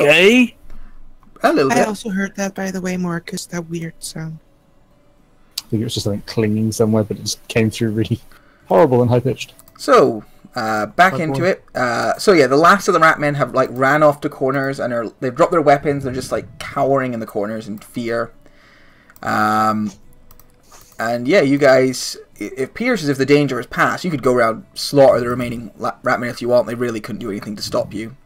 gay? A little bit. I also heard that, by the way, Marcus, that weird sound. I think it was just something clinging somewhere, but it just came through really horrible and high-pitched. So, back into it. So yeah, the last of the rat men have like ran off to corners and they've dropped their weapons. They're just like cowering in the corners in fear. And yeah, you guys, it appears as if the danger has passed. You could go around, slaughter the remaining rat men if you want. They really couldn't do anything to stop you.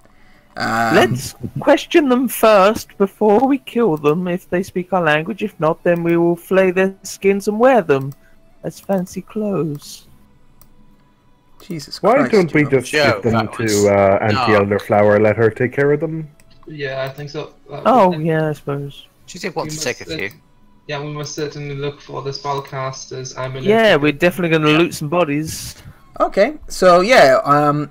Let's question them first before we kill them if they speak our language. If not, then we will flay their skins and wear them as fancy clothes. Jesus Christ. Why don't we just give them to Auntie Elderflower, let her take care of them? Yeah, I think so. Oh, yeah, I suppose. She did want to take a few. Yeah, we must certainly look for the spellcasters. Yeah, we're definitely going to loot some bodies. Okay, so yeah,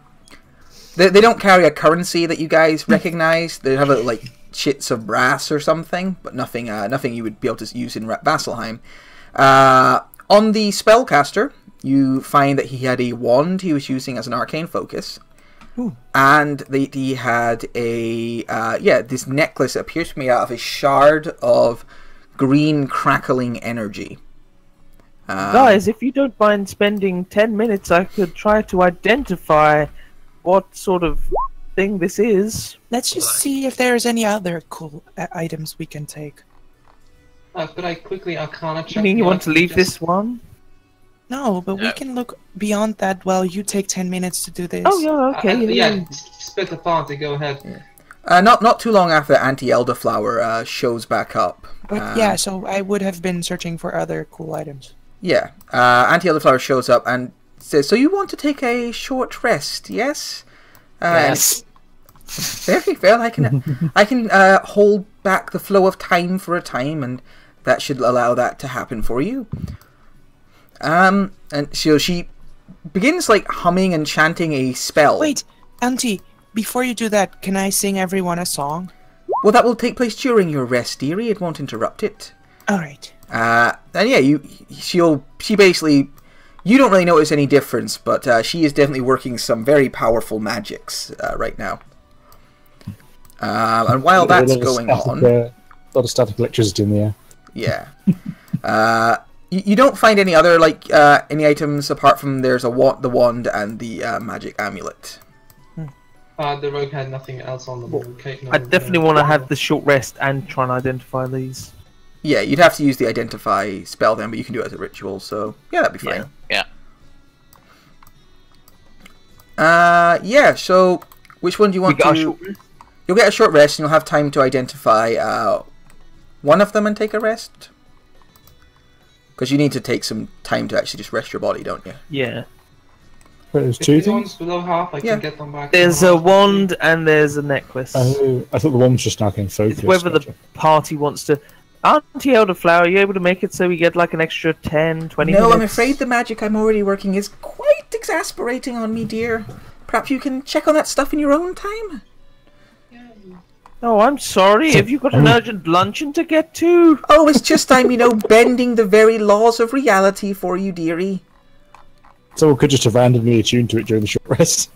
they don't carry a currency that you guys recognize. They have like chits of brass or something, but nothing you would be able to use in Vasselheim. On the spellcaster, you find that he had a wand he was using as an arcane focus. Ooh. And he had a this necklace that appears to be made out of a shard of green crackling energy. Guys, if you don't mind spending 10 minutes, I could try to identify what sort of thing this is. Let's just see if there's any other cool items we can take. Could I quickly arcana check? You mean you want to leave this one? No, but we can look beyond that while you take 10 minutes to do this. Oh, yeah, okay. Yeah, split the party, go ahead. Yeah. Not too long after Auntie Elderflower shows back up. But yeah, so I would have been searching for other cool items. Yeah, Auntie Elderflower shows up and says, "So you want to take a short rest, yes?" Yes. Very well. I can hold back the flow of time for a time, and that should allow that to happen for you. And so she begins like humming and chanting a spell. Wait, Auntie, before you do that, can I sing everyone a song? Well, that will take place during your rest, dearie. It won't interrupt it. All right. And yeah, she basically, you don't really notice any difference, but she is definitely working some very powerful magics right now. And while that's going on, a lot of static electricity in the air. Yeah. You don't find any other any items apart from there's the wand and the magic amulet. The rogue had nothing else on them. Okay, no, I definitely want to have the short rest and try and identify these. Yeah, you'd have to use the identify spell then, but you can do it as a ritual, so yeah, that'd be fine. Yeah. Yeah, so which one do you want to... You'll get a short rest and you'll have time to identify one of them and take a rest. Because you need to take some time to actually just rest your body, don't you? Yeah. There's two things? Below half, I can get them back. There's a wand and there's a necklace. Oh, I thought the wand was just now getting focused. It's whether the party wants to... Auntie Elderflower, are you able to make it so we get like an extra 10, 20 minutes? No, I'm afraid the magic I'm already working is quite exasperating on me, dear. Perhaps you can check on that stuff in your own time? Oh, I'm sorry. Have you got an urgent luncheon to get to? Oh, it's just I'm, bending the very laws of reality for you, dearie. Someone could just have randomly attuned to it during the short rest.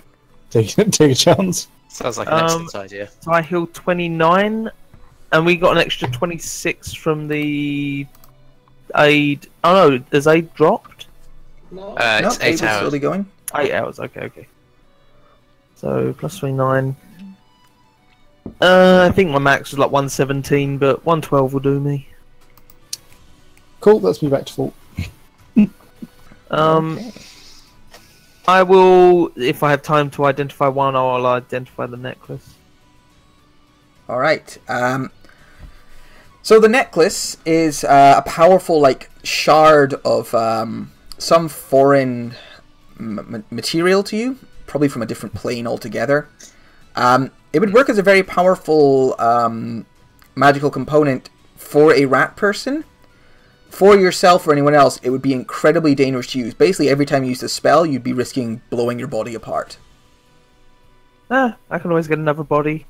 Take a chance. Sounds like an excellent idea. So I healed 29, and we got an extra 26 from the aid. Oh no, has aid dropped? No, it's 8 hours. Slowly going. 8 hours, okay. So, plus 29. I think my max was like 117, but 112 will do me. Cool, that's me back to full. Okay. I will, if I have time to identify one, I'll identify the necklace. Alright. So the necklace is a powerful, shard of some foreign material to you, probably from a different plane altogether. It would work as a very powerful magical component for a rat person. For yourself or anyone else, it would be incredibly dangerous to use. Basically, every time you use a spell, you'd be risking blowing your body apart. I can always get another body.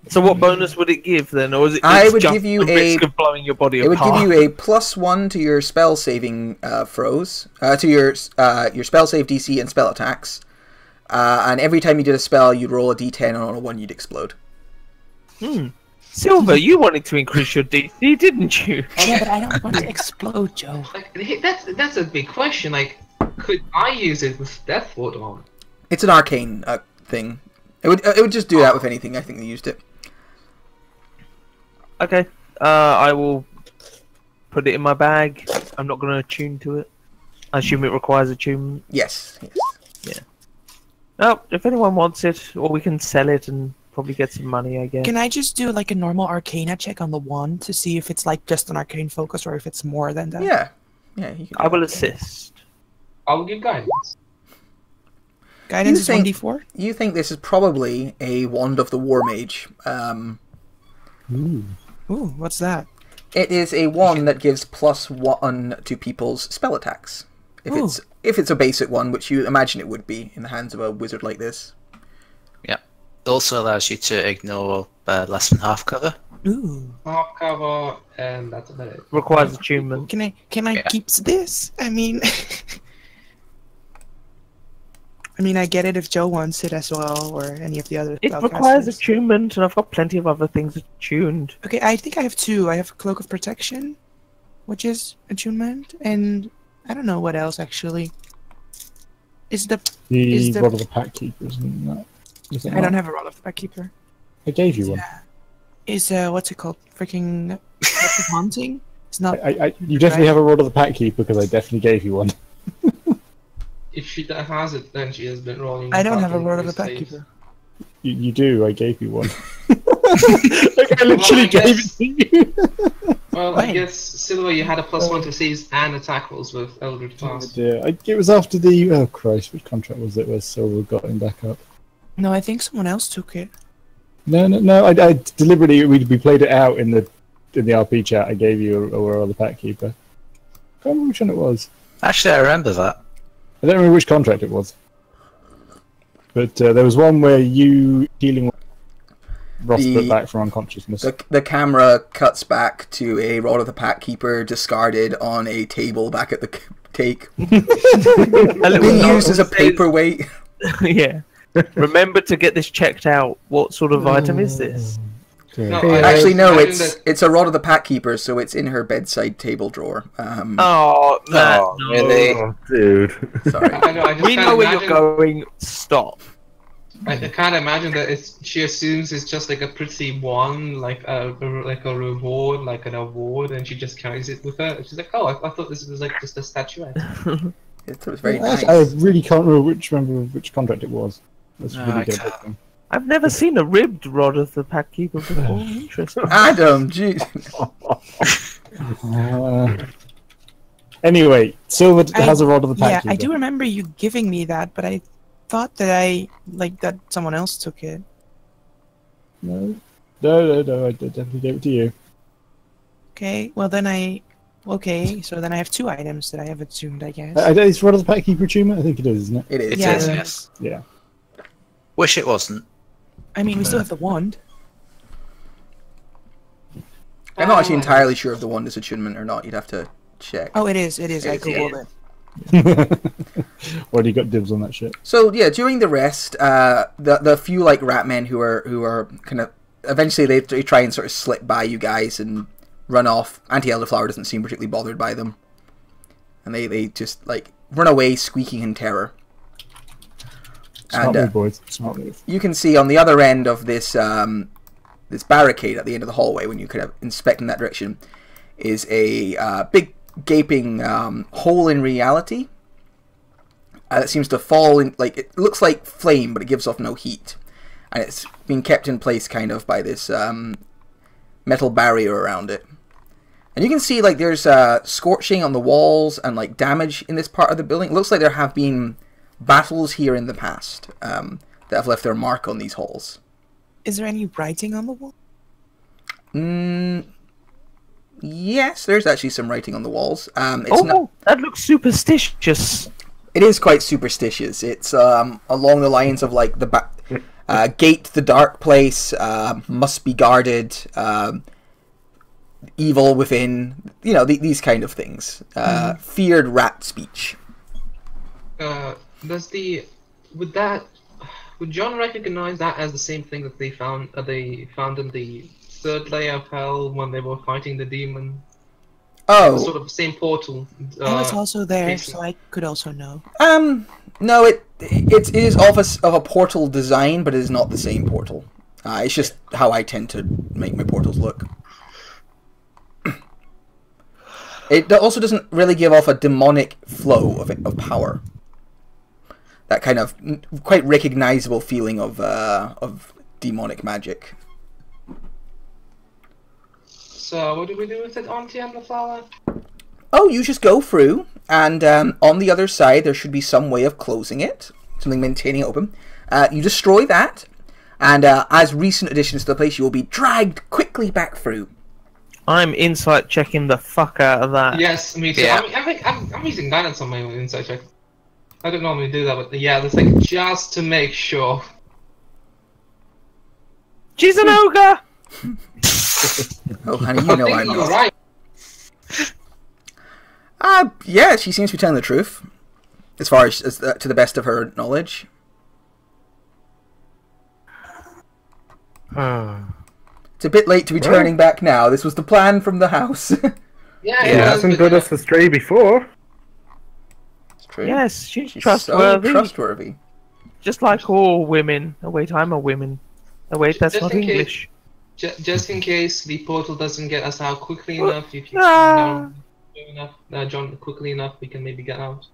So what bonus would it give then? Or is it give you risk of blowing your body apart? apart? It would give you a +1 to your spell saving throws, to your spell save DC and spell attacks. and every time you did a spell, you'd roll a d10, and on a 1, you'd explode. Silver, you wanted to increase your DC, didn't you? Yeah, but I don't want to explode, Joe. Like, that's a big question. Like, could I use it with Death Ward on? It's an arcane thing. It would just do that with anything. I think they used it. Okay, I will put it in my bag. I'm not going to attune to it. I assume it requires attunement. Yes. Oh, if anyone wants it, or we can sell it and probably get some money, I guess. Can I just do like a normal Arcana check on the wand to see if it's like just an arcane focus or if it's more than that? Yeah. You can do I will that. assist. I will give guidance. Guidance You is think- 1d4? You think this is probably a Wand of the War Mage. Ooh. Ooh, what's that? It is a wand that gives +1 to people's spell attacks. If it's a basic one, which you imagine it would be in the hands of a wizard like this. Yeah. It also allows you to ignore less than half cover. Ooh. Half cover, and that's about it. Requires attunement. Can I Yeah. keeps this? I mean I get it if Joe wants it as well, or any of the other It spellcasters. requires attunement, and I've got plenty of other things attuned. Okay, I think I have 2. I have Cloak of Protection, which is attunement, and I don't know what else actually. Is the The Rod of the Pack Keeper, isn't that? Is it I don't not? have a Rod of the Backkeeper. I gave you one. Is what's it called? Freaking haunting? It's not. You definitely have a Rod of the Pack Keeper because I definitely gave you one. If she has it, then she has been rolling. I don't have a fucking Rod of the saves. Backkeeper. You do. I gave you one. Like, I literally gave it to you. Well, I Fine. guess Silver, you had a +1 to saves and attack rolls with Eldritch Blast. Yeah, it was after the. Oh Christ! Which contract was it? Where Silver got him back up? No, I think someone else took it. No. I deliberately we played it out in the RP chat. I gave you a Rod of the Pack Keeper. I can't remember which one it was. Actually, I remember that. I don't remember which contract it was. But there was one where you healing Ross put back from unconsciousness. The camera cuts back to a Rod of the Pack Keeper discarded on a table back at the take. Being used as a paperweight. Yeah. Remember to get this checked out. What sort of item is this? No, Actually, no, imagine that- it's a Rod of the Pack Keeper, so it's in her bedside table drawer. Oh, Matt, Oh, no. really? Oh, dude. Sorry. I know. I just We can't know where imagine- you're going. Stop. I can't imagine that she assumes it's just like a pretty one, like a reward, like an award, and she just carries it with her. And she's like, oh, I thought this was like just a statuette. It was very nice. I really can't remember which contract it was. That's No, really I good. can't. I've never seen a ribbed Rod of the Pack Keeper before. Interesting. Adam, jeez. Anyway, Silver has a Rod of the Pack Yeah, Keeper. I do remember you giving me that, but I thought that that someone else took it. No, I definitely gave it to you. Okay, well then so then I have 2 items that I have attuned, I guess. Is Rod of the Pack Keeper attunement? I think it is, isn't it? It is. It Yeah. is, yes. Yeah. Wish it wasn't. I mean, we still have the wand. I'm not actually entirely sure if the wand is attunement or not. You'd have to check. Oh, it is. I It is, googled yeah. it. Or you got dibs on that shit? So yeah, during the rest, the few like rat men who are kind of eventually they try and sort of slip by you guys and run off. Anti-Elderflower doesn't seem particularly bothered by them, and they just like run away squeaking in terror. Smart And move, boys. Smart move. you can see on the other end of this this barricade at the end of the hallway, when you kind of inspect in that direction, is a big gaping hole in reality that seems to fall in, like, it looks like flame, but it gives off no heat, and it's being kept in place kind of by this metal barrier around it. And you can see like there's scorching on the walls and like damage in this part of the building. It looks like there have been battles here in the past that have left their mark on these halls. Is there any writing on the wall? Yes, there's actually some writing on the walls. It's not. That looks superstitious. It is quite superstitious. It's along the lines of like the gate to the dark place, must be guarded, evil within. You know, these kind of things. Feared rat speech. Would that Would John recognize that as the same thing that they found in the third layer of hell when they were fighting the demon? Oh, Sort of the same portal. I was also there, facing- so I could also know. no, it is of a portal design, but it is not the same portal. It's just how I tend to make my portals look. It also doesn't really give off a demonic flow of power. That kind of quite recognizable feeling of demonic magic. So what do we do with it, Auntie and the flower? Oh, you just go through, and on the other side there should be some way of closing it, something maintaining it open. You destroy that, and as recent additions to the place, you will be dragged quickly back through. I'm insight checking the fuck out of that. Yes, me too. Yeah. I'm using guidance on my insight check. I don't normally do that, but yeah, that's like just to make sure. She's an ogre! Oh, honey, you know I I'm think you're not. right. Yeah, she seems to be telling the truth, as far as to the best of her knowledge. It's a bit late to be turning back now. This was the plan from the house. Yeah, He it was, hasn't but, led us astray before. It's true. Yes, she's She's trustworthy. so trustworthy. Just like all women. Oh wait, I'm a woman. Oh wait, that's Just not in case- English. just in case the portal doesn't get us out quickly Well, enough, if you ah. John, quickly enough, we can maybe get out.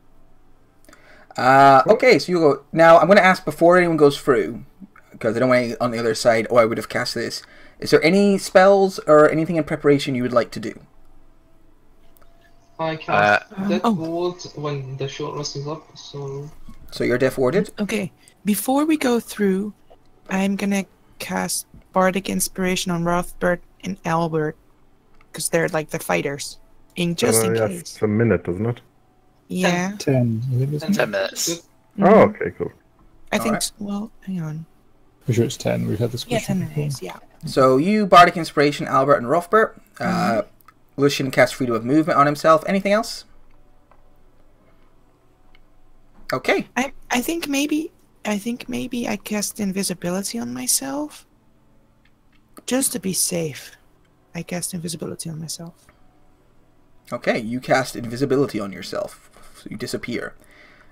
Okay, so you go. Now, I'm going to ask before anyone goes through, because I don't want any on the other side, oh, I would have cast this. Is there any spells or anything in preparation you would like to do? I cast Death oh. Ward when the short rest is up, so... So you're death warded? Okay, before we go through, I'm gonna cast Bardic Inspiration on Rothbert and Albert, because they're like the fighters, just in Yes, case. it's a minute, isn't it? Yeah, 10. I think it's 10 minutes. Oh, okay, cool. I think. Alright. Well, hang on. I'm sure it's 10. We've had this Yeah, question 10 before. minutes. Yeah. So you, Bardic Inspiration, Albert and Rothbert. Lucian casts Freedom of Movement on himself. Anything else? Okay. I think maybe I cast Invisibility on myself, just to be safe. I cast Invisibility on myself. Okay, you cast Invisibility on yourself. So you disappear.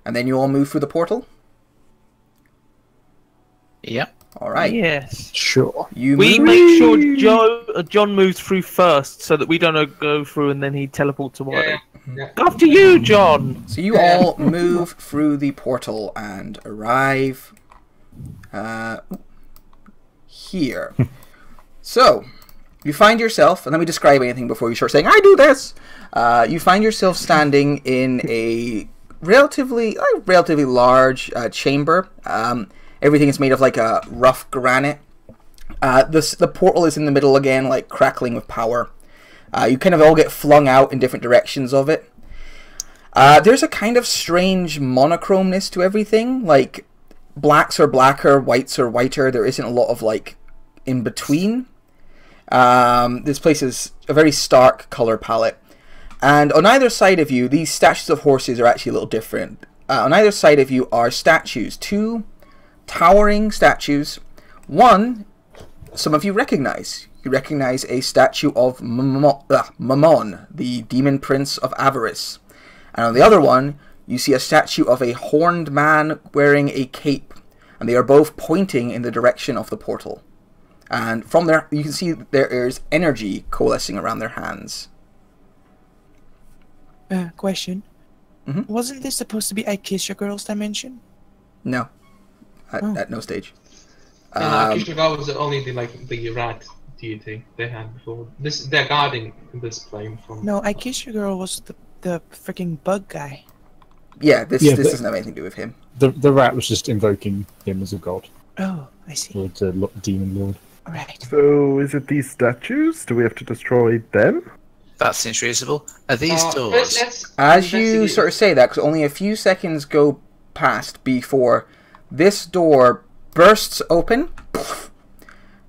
And then you all move through the portal? Yep. Alright. Yes. Sure. You We move... make sure John moves through first, so that we don't go through and then he teleports away. Yeah. After you, John. So you all move through the portal and arrive here. So, you find yourself, and let me describe anything before you start saying, I do this! You find yourself standing in a relatively large chamber. Everything is made of like a rough granite. The portal is in the middle again, like crackling with power. You kind of all get flung out in different directions of it. There's a kind of strange monochromeness to everything. Like, blacks are blacker, whites are whiter. There isn't a lot of, like, in between. This place is a very stark color palette. And on either side of you, these statues of horses are actually a little different. On either side of you are statues. Two towering statues. One, some of you recognize. You recognize a statue of Mammon, the demon prince of avarice. And on the other one, you see a statue of a horned man wearing a cape. And they are both pointing in the direction of the portal. And from there, you can see there is energy coalescing around their hands. Question. Mhm. Wasn't this supposed to be I Kiss Your Girl's dimension? No. Oh. At no stage. Kishnagar was only the rat deity they had before. They're guarding this plane from... No, I Kiss Your Girl was the freaking bug guy. Yeah, this Yeah, but- doesn't have anything to do with him. The rat was just invoking him as a god, Oh, I see. or the demon lord. Alright. So, is it these statues? Do we have to destroy them? That seems reasonable. Are these doors? Let's As you investigate. sort of say that, because only a few seconds go past before this door bursts open,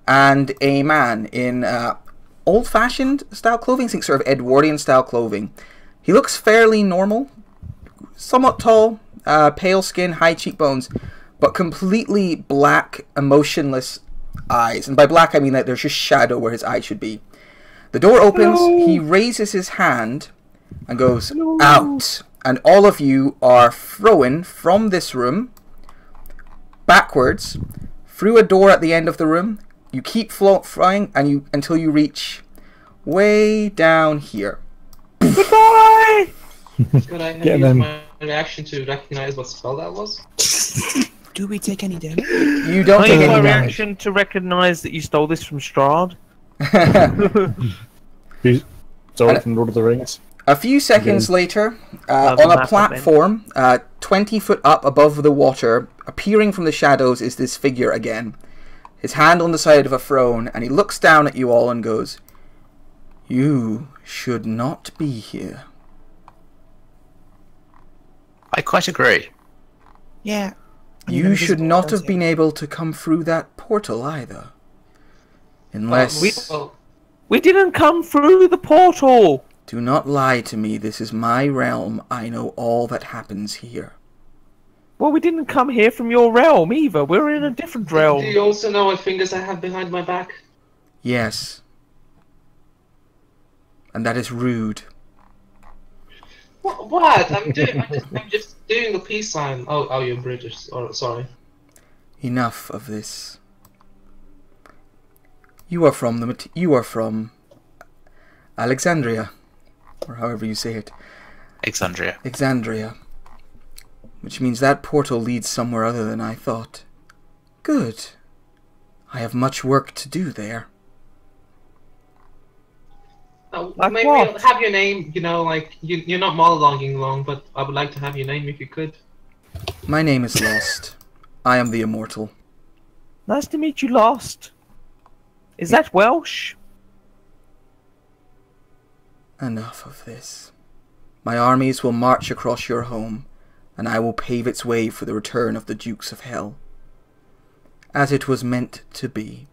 and a man in old-fashioned style clothing, I think sort of Edwardian style clothing. He looks fairly normal, somewhat tall, pale skin, high cheekbones, but completely black, emotionless eyes. And by black, I mean that there's just shadow where his eye should be. The door opens, he raises his hand and goes, out. And all of you are thrown from this room, backwards, through a door at the end of the room. You keep flying until you reach way down here. Goodbye! Could I use my reaction to recognize what spell that was? Do we take any damage? You don't I take use any my damage. reaction to recognise that you stole this from Strahd. Who stole it from Lord of the Rings? A few seconds later, the on a map platform, 20 foot up above the water, appearing from the shadows is this figure again. His hand on the side of a throne, and he looks down at you all and goes, "You should not be here." I quite agree. Yeah. You should not have been able to come through that portal either. Unless... We didn't come through the portal! Do not lie to me. This is my realm. I know all that happens here. Well, we didn't come here from your realm either. We're in a different realm. Do you also know what fingers I have behind my back? Yes. And that is rude. What? I'm just doing the peace sign. Oh, you're British. Sorry. Enough of this. You are from Alexandria, or however you say it. Exandria. Exandria. Which means that portal leads somewhere other than I thought. Good. I have much work to do there. Like maybe what? have your name, you're not monologuing long, but I would like to have your name if you could. My name is Lost. I am the Immortal. Nice to meet you, Lost. Is that Welsh? Enough of this. My armies will march across your home, and I will pave its way for the return of the Dukes of Hell. As it was meant to be.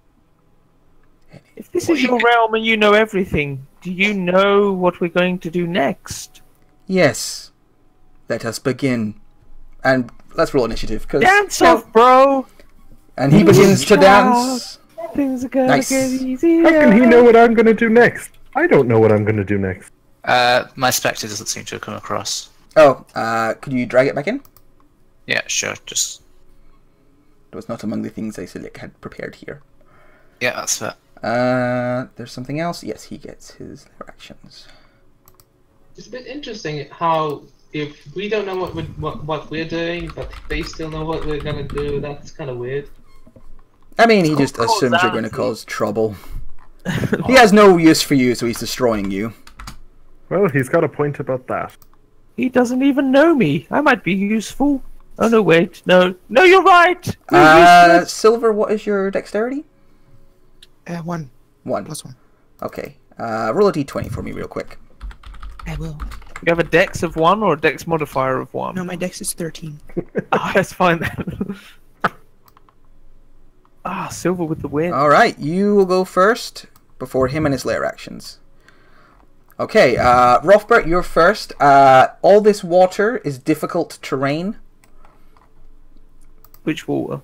If this is your realm and you know everything, do you know what we're going to do next? Yes. Let us begin. And let's roll initiative. Dance off, bro! And he begins to dance. Things are gonna Nice. get easier. How can he know what I'm going to do next? I don't know what I'm going to do next. My spectre doesn't seem to have come across. Oh, could you drag it back in? Yeah, sure. Just It was not among the things I had prepared here. yeah, that's fair. There's something else. Yes, he gets his actions. It's a bit interesting how if we don't know what we're doing, but they still know what we're gonna do. That's kind of weird. I mean, he just assumes you're going to cause trouble. He has no use for you, so he's destroying you. Well, he's got a point about that. He doesn't even know me. I might be useful. Oh no, wait, no, you're right. We're useless. Silver, what is your dexterity? 1. 1. +1. Okay. Roll a d20 for me real quick. I will. You have a dex of 1 or a dex modifier of 1? No, my dex is 13. Ah, that's fine then. Silver with the win. Alright, you will go first before him and his lair actions. Okay, Rothbert, you're first. All this water is difficult terrain. Which water?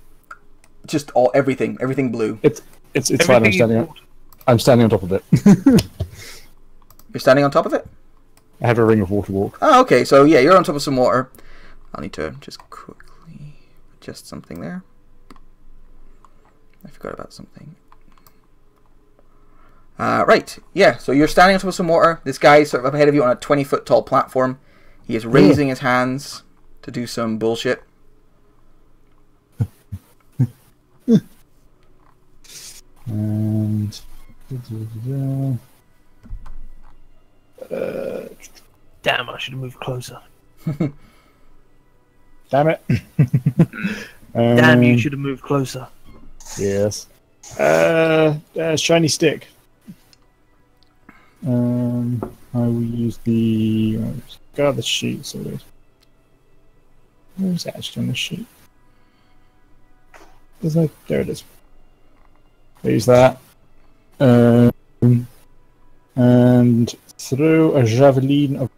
Just everything blue. It's fine. I'm standing on top of it. You're standing on top of it? I have a ring of water walk. Oh, okay, so yeah, you're on top of some water. I'll need to just quickly adjust something there. I forgot about something. Right, yeah, so you're standing on top of some water. This guy is sort of up ahead of you on a 20-foot tall platform. He is raising his hands to do some bullshit. And... Damn, I should have moved closer. Damn it. Damn, you should have moved closer. Yes. Shiny stick. I will use the... Got the sheet, so where's it actually on the sheet? There it is. Use that. And throw a javelin of...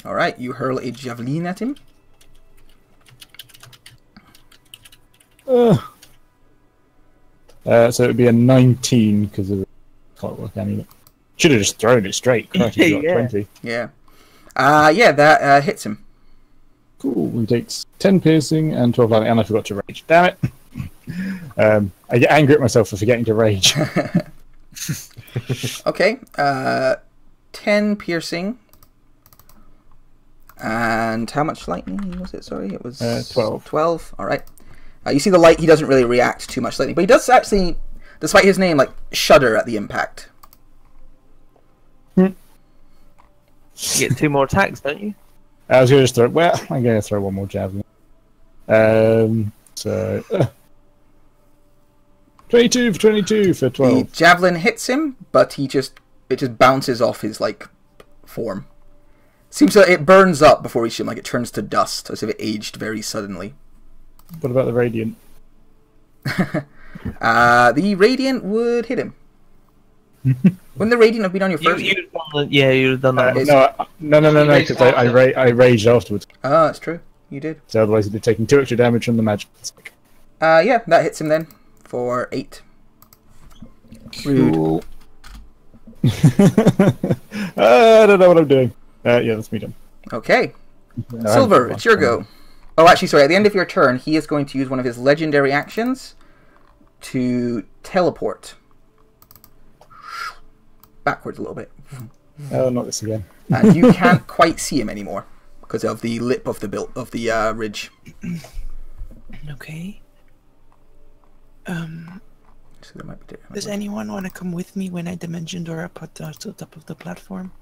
Alright, you hurl a javelin at him. So it would be a 19 because of the can't work any of it. Should have just thrown it straight. Crikey, you got Yeah. 20. Yeah. Yeah, that hits him. Cool. He takes 10 piercing and 12 lightning, and I forgot to rage. Damn it! I get angry at myself for forgetting to rage. Okay. 10 piercing. And how much lightning was it? Sorry, it was 12. 12. All right. You see the light. He doesn't really react too much lightning, but he does actually, despite his name, like shudder at the impact. You get 2 more attacks, don't you? I was going to just throw. Well, I'm going to throw one more javelin. 22 for 22 for 12. The javelin hits him, but it just bounces off his like form. Seems like it burns up before he him, like it turns to dust, as if it aged very suddenly. What about the radiant? The radiant would hit him. Wouldn't the radiant have been on your first? You'd have done that. No, because I raged afterwards. Oh, that's true. You did. So otherwise he'd be taking 2 extra damage from the magic. Yeah, that hits him then for 8. Rude. Cool. I don't know what I'm doing. Yeah, that's me done. Okay. No, Silver, it's your go. Oh, actually, sorry. At the end of your turn, he is going to use one of his legendary actions to teleport backwards a little bit. Oh, not this again. And you can't quite see him anymore because of the lip of the ridge. Okay. So there might be Does anyone want to come with me when I dimension door up at the top of the platform?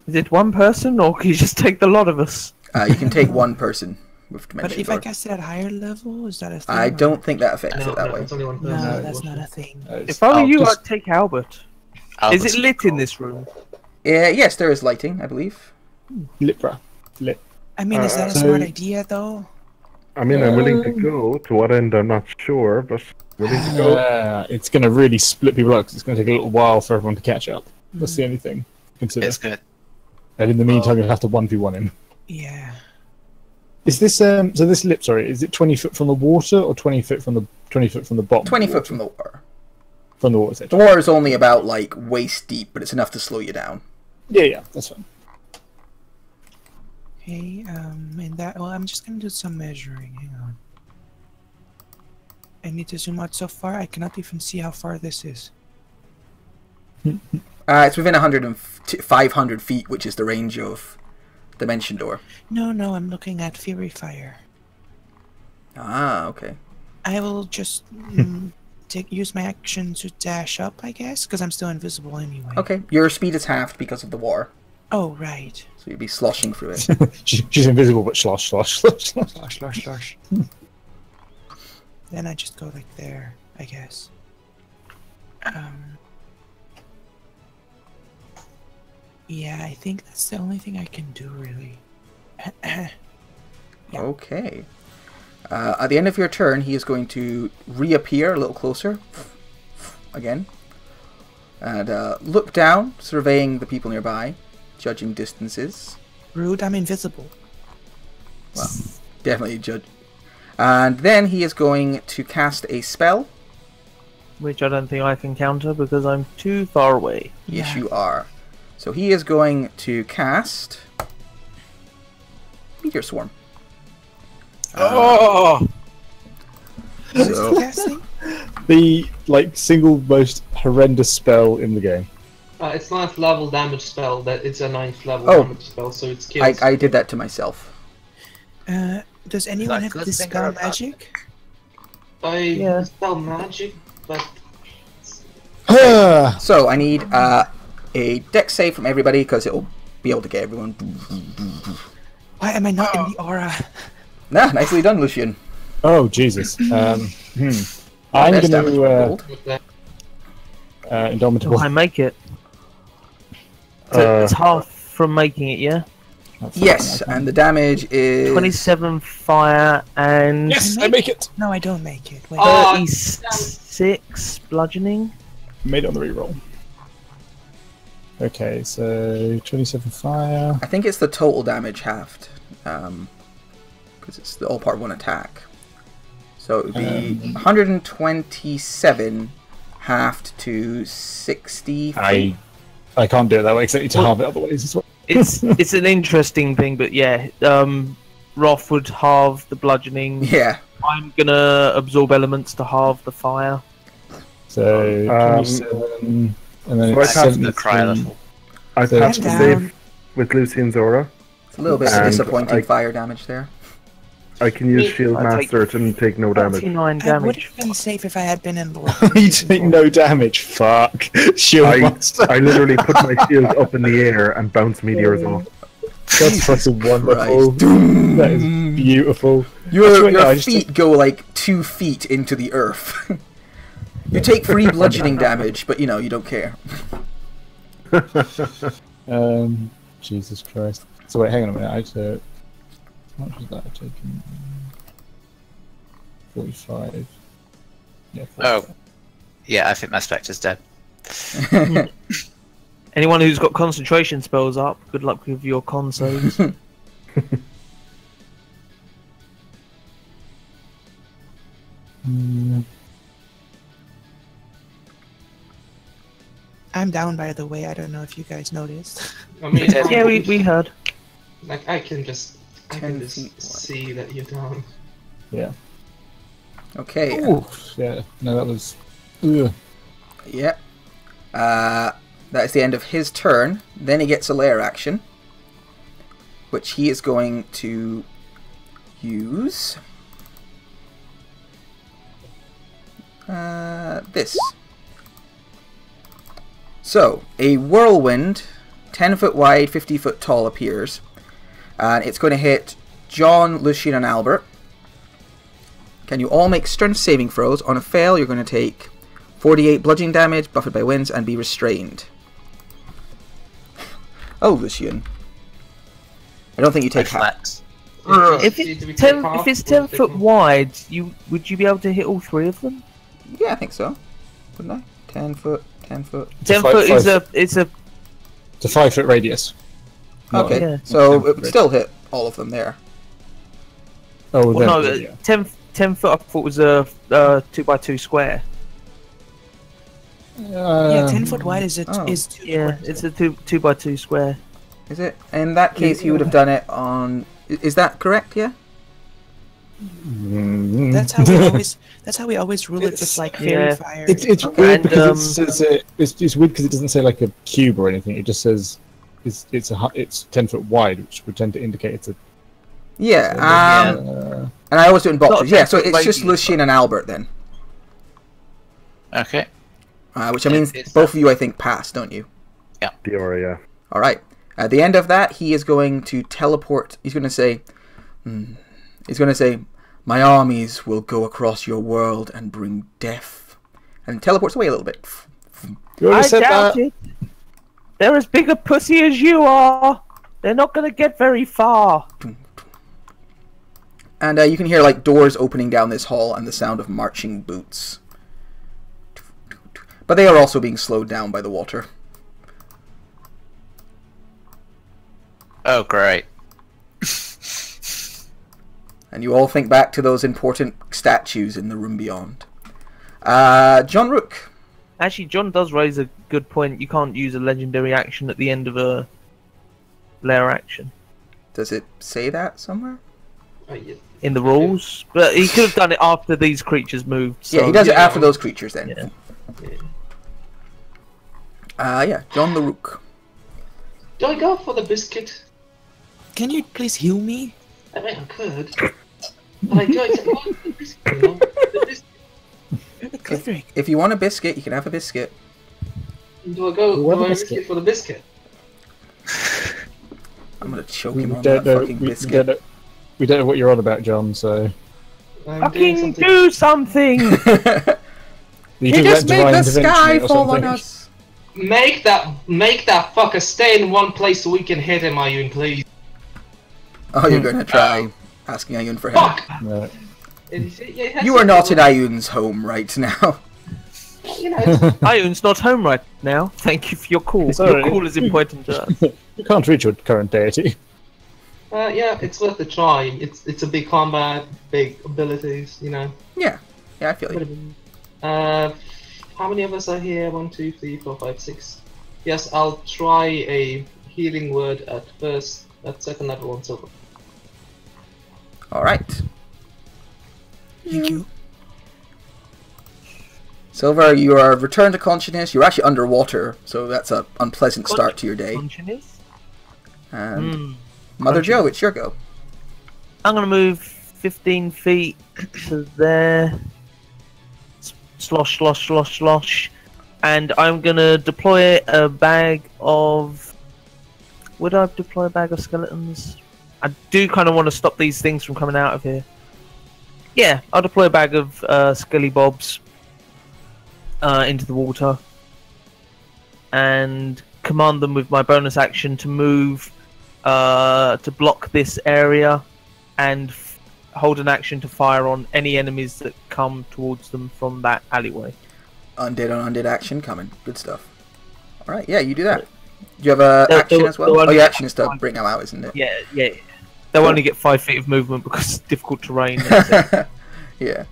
Is it one person, or can you just take the lot of us? You can take one person with dimension But if door. I cast it at higher level, is that a thing? I or- don't think that affects it that No, way. it's only one No, person. that's not a thing. If I were you, just- I'd take Albert. Is it lit in this room? Yes, there is lighting, I believe. Lipra. Lit. I mean, is that a so- smart idea, though? I mean, I'm willing to go. To what end, I'm not sure, but willing to go. It's going to really split people up 'cause it's going to take a little while for everyone to catch up. That's the only thing to consider. It's good. And in the meantime, you'll have to 1v1 him. Yeah. Is this so this lip? Sorry, is it 20 foot from the water or 20 foot from the bottom? 20 foot from the water. From the water's edge. The water is only about, like, waist deep, but it's enough to slow you down. Yeah, that's fine. Okay, and that, well, I'm just gonna do some measuring. Hang on. I need to zoom out so far, I cannot even see how far this is. It's within 500 feet, which is the range of Dimension Door. No, I'm looking at Fury Fire. Ah, okay. I will just use my action to dash up, I guess, because I'm still invisible anyway. Okay, your speed is halved because of the war, Oh, right. so you'd be sloshing through it. She's invisible, but slosh. Slosh. Then I just go like there, I guess. Yeah, I think that's the only thing I can do, really. Yeah. Okay. At the end of your turn, he is going to reappear a little closer. Again. And look down, surveying the people nearby, judging distances. Rude, I'm invisible. Well, definitely judge. And then he is going to cast a spell. Which I don't think I can counter because I'm too far away. Yes, Yeah. you are. So he is going to cast Meteor Swarm. Oh! So Casting? The single most horrendous spell in the game. It's not a level damage spell, that it's a 9th level Oh. damage spell, so it's kills. I did that to myself. Does anyone have good Dispel finger about Magic? Yeah. Spell magic, but So I need a dex save from everybody because it'll be able to get everyone. Why am I not in the aura? Nah, nicely done, Lucian. Oh, Jesus. I'm Best going damage to rolled. with that. Indomitable. I make it. So it's half from making it, yeah? Yes, and the damage is 27 fire and Yes, I make it! No, I don't make it. Wait. Oh, 36 bludgeoning. Made it on the reroll. Okay, so 27 fire. I think it's the total damage halved, because it's all part of one attack. So So it would be 127 halved to 60 feet. I can't do it that way, because I need to halve it other ways as well. It's an interesting thing, but yeah, Roth would halve the bludgeoning. Yeah. I'm gonna absorb elements to halve the fire. So 27, and then So it's I have the cry level. I have to save with Lucian's aura. It's a little bit of And disappointing fire damage there. I can use Shield I take Master and take no damage. 49 I would damage. have been safe if I had been in the you take no damage. Fuck. Shield Master. I literally put my shield up in the air and bounce meteors off. That's fucking wonderful. Christ. That is beautiful. Your feet go like 2 feet into the earth. You take free bludgeoning damage, but you know, you don't care. Jesus Christ. So wait, hang on a minute. I took... How much was that? I've taken... 45. Yeah, 45. Oh. Yeah, I think my Spectre's dead. Anyone who's got concentration spells up, good luck with your con saves. I'm down, by the way. I don't know if you guys noticed. I mean, Yeah, we heard. Like, I can just 10 feet wide. see that you're down. Yeah. Okay. Ooh, yeah. No, that was... Ugh. Yep. That is the end of his turn. Then he gets a lair action, which he is going to use. This. So, a whirlwind, 10 foot wide, 50 foot tall appears. And it's going to hit John, Lucian, and Albert. Can you all make strength saving throws? On a fail, you're going to take 48 bludgeoning damage, buffeted by winds, and be restrained. Oh, Lucian. I don't think you take half. Reflex. If it's 10 foot wide, would you be able to hit all 3 of them? Yeah, I think so. Wouldn't I? 10 foot, 10 foot. 10 5 foot is a It's a 5 foot radius. Okay, yeah. so 10 it would still hit all of them there. Oh, well, then, no, yeah. 10 foot I thought was a 2x2 square. Yeah, 10 foot wide is Oh. is 2 Yeah, squares. it's a 2x2 square. Is it? In that case, he would have done it on... Is that correct, yeah? Mm. That's how we always. That's how we always rule it with It's- like fairy yeah. fire. It's Okay. weird And, because it's weird because it doesn't say like a cube or anything. It just says it's 10 foot wide, which would tend to indicate it's a. Yeah, uh, and I always do it in boxes. Not Yeah, so it's like- just Lucian and Albert then. Okay. Which I mean, It's- both of you, I think, pass, don't you? The aura, yeah. Alright. At the end of that, he is going to teleport. He's going to say... my armies will go across your world and bring death. And teleports away a little bit. you already I said doubt that. it. They're as big a pussy as you are. They're not going to get very far. And you can hear like doors opening down this hall and the sound of marching boots. But they are also being slowed down by the water. Oh, great. And you all think back to those important statues in the room beyond. John Rook. Actually, John does raise a good point. You can't use a legendary action at the end of a lair action Does it say that somewhere? Oh, yeah. in the rules, but he could have done it after these creatures moved. So, Yeah, he does it yeah. after those creatures then. Yeah. Yeah, John the Rook. Do I go for the biscuit? Can you please heal me? I mean, I could. But I do exactly want the biscuit, you know? The biscuit. You're the Cliffrick. If you want a biscuit, you can have a biscuit. Do I go What do I biscuit? risk it for the biscuit? I'm gonna choke We him on don't that know. fucking We biscuit. don't know what you're on about, John. So I'm doing Fucking something. do something! you He can just let made divine the intervention sky or fall on something. us. Make that fucker stay in one place so we can hit him, Ayun, please. Oh, you're gonna try asking Ayun for help. Fuck! No. You are not in Ayun's home right now. You know, Ion's not home right now. Thank you for your call. Sorry. Your call is important to us. You can't reach your current deity. Yeah, it's worth a try. It's a big combat, big abilities, you know. Yeah, I feel you. How many of us are here? 1, 2, 3, 4, 5, 6. Yes, I'll try a healing word at first, at second level on Silver. All right. Thank you. Silver, you are returned to consciousness. You're actually underwater, so that's an unpleasant start to your day. Consciousnness? And Mother Joe, it's your go. I'm gonna move 15 feet to there. Slosh, slosh, slosh, slosh. And I'm gonna deploy a bag of... Would I deploy a bag of skeletons? I do kind of want to stop these things from coming out of here. Yeah, I'll deploy a bag of skelly bobs into the water. And command them with my bonus action to move to block this area. And hold an action to fire on any enemies that come towards them from that alleyway. Undead on undead action coming. Good stuff. Alright, yeah, you do that. Do you have a action as well? Oh, your action is to bring them out, isn't it? Yeah. They'll only get 5 feet of movement because it's difficult terrain. Yeah.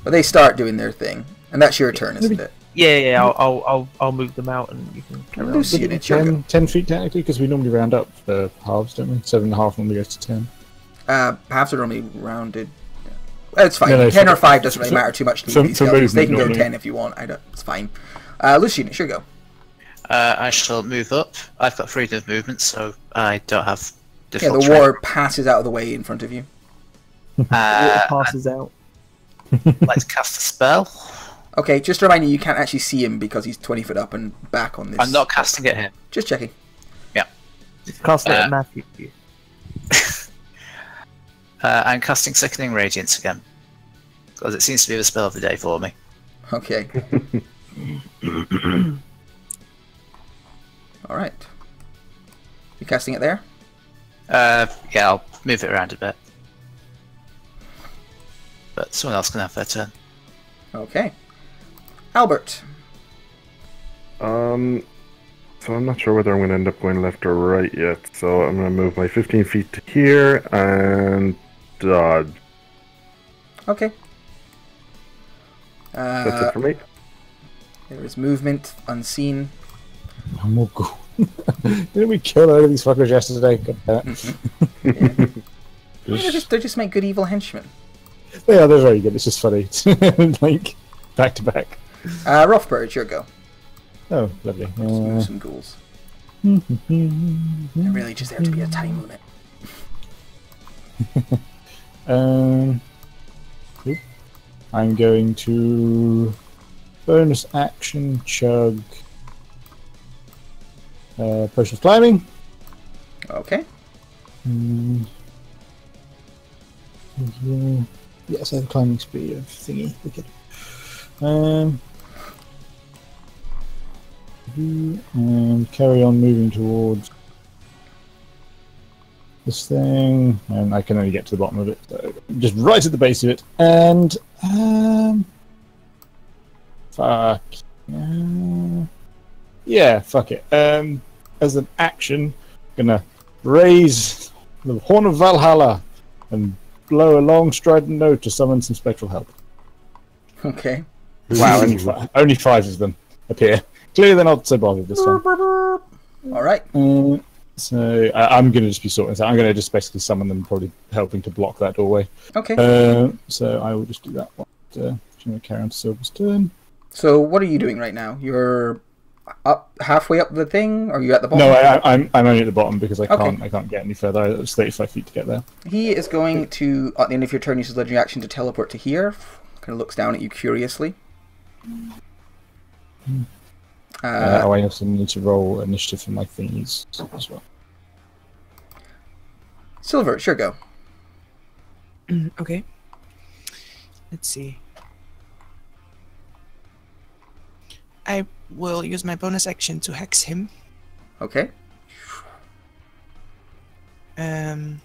But they start doing their thing. And that's your turn, isn't it? Yeah. I'll move them out and you can carry on. Lucian, it's your go. 10 feet technically, because we normally round up the halves, don't we? 7.5 normally goes to 10. Halves are normally rounded. It's fine. No, 10 or 5 doesn't really matter too much to these guys. They can go normally. 10 if you want. It's fine. Lucian, it's your go. I shall move up. I've got freedom of movement, so I don't have Yeah, default the water passes out of the way in front of you. Water passes out. I'd like to cast a spell. Okay, just to remind you, you can't actually see him because he's 20 foot up and back on this. I'm not casting at him. Just checking. Yeah. Cast it at Matthew. I'm casting Sickening Radiance again. Because it seems to be the spell of the day for me. Okay. Alright. You casting it there? Yeah, I'll move it around a bit. But someone else can have their turn. Okay. Albert. So I'm not sure whether I'm going to end up going left or right yet. So I'm going to move my 15 feet to here and dodge. Okay. That's it for me. There is movement unseen. I'm all good. Didn't we kill all of these fuckers yesterday? Yeah. They're just my good evil henchmen. Yeah, they're very good. It's just funny. Like, back to back. Rothbard, it's your go. Oh, lovely. Just move some ghouls. They're really just there to be a time limit. Cool. I'm going to bonus action chug potion of climbing. Okay. Yes, I have climbing speed of thingy. Wicked. And carry on moving towards this thing, and I can only get to the bottom of it, so just right at the base of it, and fuck yeah, fuck it. As an action, gonna raise the Horn of Valhalla and blow a long strident note to summon some spectral help. Okay. Wow, only 5 of them appear. Clearly they're not so bothered this time. Alright. So I'm going to just be sorting this out. I'm going to just basically summon them, probably helping to block that doorway. Okay. So I will just do that one. I'm going to carry on to Silver's turn. So what are you doing right now? You're up halfway up the thing, or are you at the bottom? No, I'm only at the bottom because I can't get any further. It's 35 feet to get there. He is going to, at the end of your turn, use his legendary action to teleport to here. Kind of looks down at you curiously. I also need to roll initiative for my thingies as well. Silver, sure, go. Okay. Let's see. I will use my bonus action to hex him. Okay. Can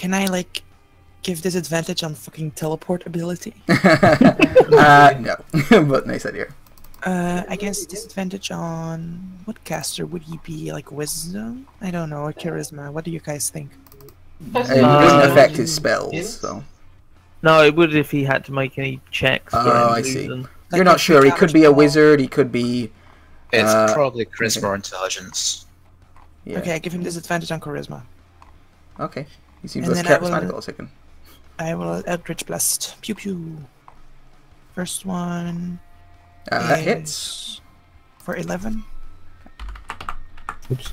I, like, give disadvantage on fucking teleport ability? No, but nice idea. Against disadvantage on what caster would he be? Like wisdom? I don't know, or charisma. What do you guys think? It wouldn't affect his spells, Yes. so. No, it would if he had to make any checks for Oh, any I see. reason. Like You're not if he sure. He could be a counters wizard. He could be. It's probably charisma or intelligence. Yeah. Okay, I give him disadvantage on charisma. Okay. He seems And less then I will- charismatic. A second. I will Eldritch Blast. Pew pew. First one. That is hits. For 11. Oops.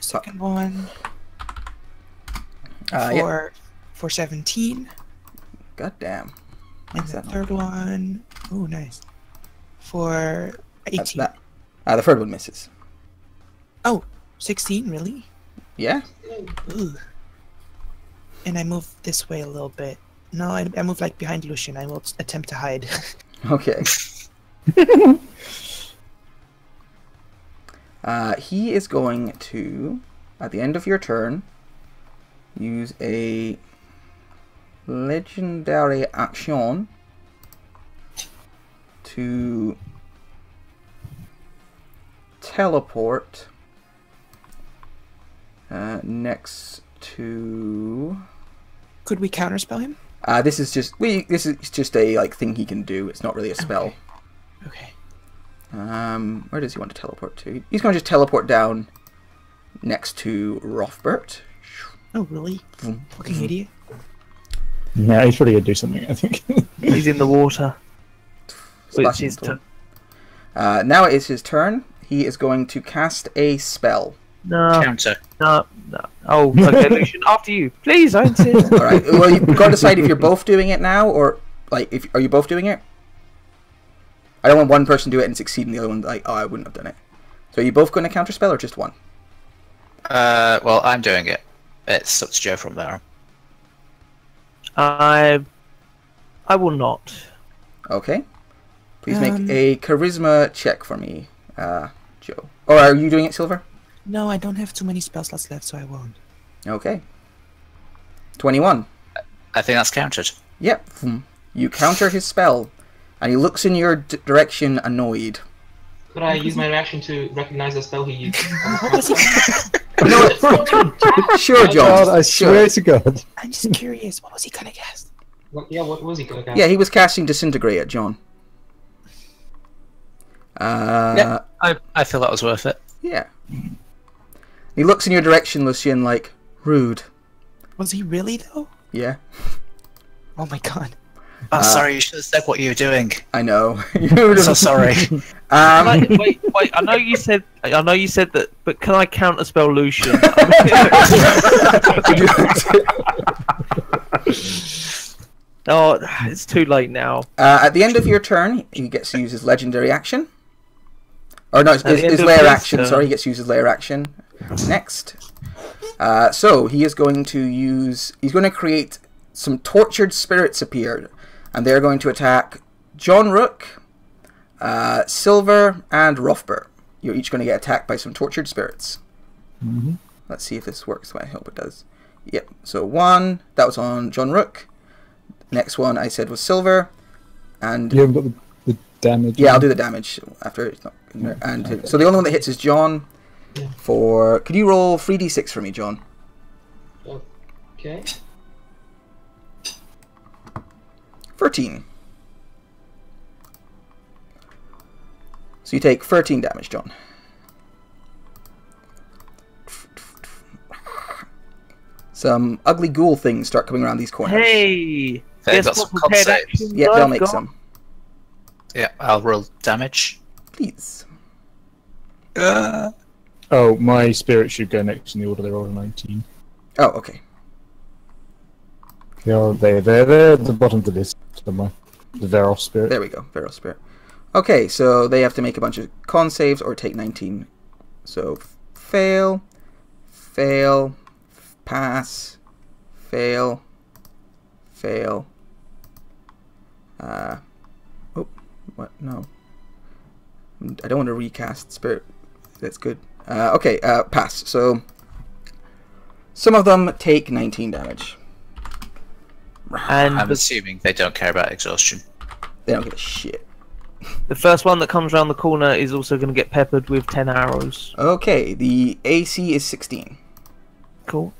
Second one. Yeah. For 17. God damn. And What's the that third one. Oh, nice. For 18. The third one misses. Oh, 16, really? Yeah. Ugh. And I move this way a little bit. No, I move like behind Lucian. I will attempt to hide. Okay. He is going to, at the end of your turn, use a legendary action to teleport next to. Could we counterspell him? This is just a thing he can do. It's not really a spell. Okay. Where does he want to teleport to? He's going to just teleport down next to Rothbert. Oh, really? Fucking idiot. Yeah, he's probably gonna do something, I think. He's in the water. Which Splashing is into him. Now it is his turn. He is going to cast a spell. no, Counter. no. Oh, okay, Lucian, after you, please. I insist. All right. Well, you've got to decide if you're both doing it now, or are you both doing it? I don't want one person to do it and succeed, and the other one I wouldn't have done it. So are you both going to counter spell or just one? Well, I'm doing it. It's up to Joe from there. I will not. Okay. Please make a charisma check for me, Joe. Or are you doing it, Silver? No, I don't have too many spell slots left, so I won't. Okay. 21. I think that's countered. Yep. You counter his spell, and he looks in your direction annoyed. Could I use my reaction to recognize the spell he used? What was he? Sure, John. God, I swear to God. I'm just curious. What was he gonna cast? Yeah, what was he gonna cast? Yeah, he was casting Disintegrate at John. Yeah, I feel that was worth it. Yeah. He looks in your direction, Lucian, like, rude. Was he really though? Yeah, Oh my god. Oh, sorry, you should have said what you were doing. I know. I'm so sorry. Wait. I know you said that, but can I counterspell Lucian? Oh, it's too late now. At the end of your turn, he gets to use his legendary action. Or no, At the end his of lair his action, turn. sorry, he gets to use his lair action next. So he is going to use... He's going to create some tortured spirits appear, and they're going to attack John Rook, Silver, and Rothbert. You're each going to get attacked by some tortured spirits. Mm-hmm. Let's see if this works. I hope it does. Yep, so one, that was on John Rook. Next one I said was Silver, and You haven't got the damage. yeah, I'll do the damage after it's not in there. And so the only one that hits is John. Yeah. For could you roll 3d6 for me, John? Okay. 13. So you take 13 damage, John. Some ugly ghoul things start coming around these corners. Hey, They've guess got what some prepared con saves. actions Yep, they'll I've make got? some. Yeah, I'll roll damage. Please. Oh, my spirit should go next in the order. They're all 19. Oh, okay. They're at the bottom of the list somewhere. The Veros spirit. There we go. Feral Spirit. Okay, so they have to make a bunch of con saves or take 19. So fail, fail, pass, fail, fail. Oh, what? No. I don't want to recast Spirit. That's good. Okay, pass. So some of them take 19 damage. And I'm assuming they don't care about exhaustion. They don't give a shit. The first one that comes around the corner is also going to get peppered with 10 arrows. Okay, the AC is 16. Cool.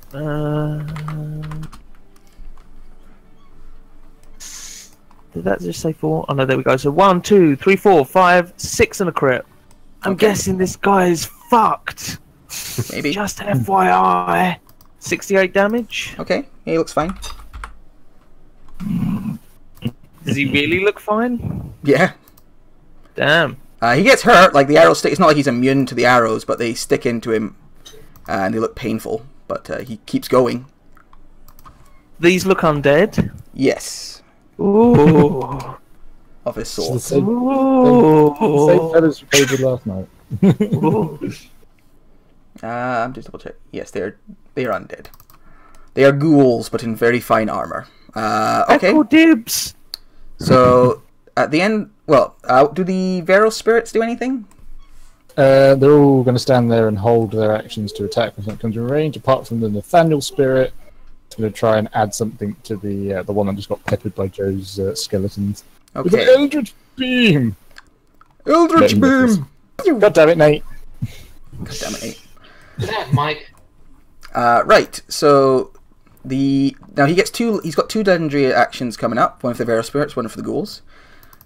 Did that just say 4? Oh no, there we go. So 1, 2, 3, 4, 5, 6 and a crit. I'm Okay. guessing this guy is fucked. Maybe. Just FYI. 68 damage. Okay, he looks fine. Does he really look fine? Yeah. Damn. He gets hurt, like the arrows stick. It's not like he's immune to the arrows, but they stick into him and they look painful. But he keeps going. These look undead. Yes. Ooh. Of his It's sword. the same, Ooh. same fellas we played with last night. Ooh. I'm just double check. Yes, they are undead. They are ghouls, but in very fine armor. Okay. Echo dibs. So at the end, well, do the Vero spirits do anything? They're all going to stand there and hold their actions to attack when something comes in range. Apart from the Nathaniel spirit, it's going to try and add something to the one that just got peppered by Joe's skeletons. With an Okay. Eldritch Beam! Eldritch Letting Beam. God damn it, Nate! God damn it, Nate. That, Mike. Right. So now he's got two legendary actions coming up. One for the Vero spirits, one for the ghouls.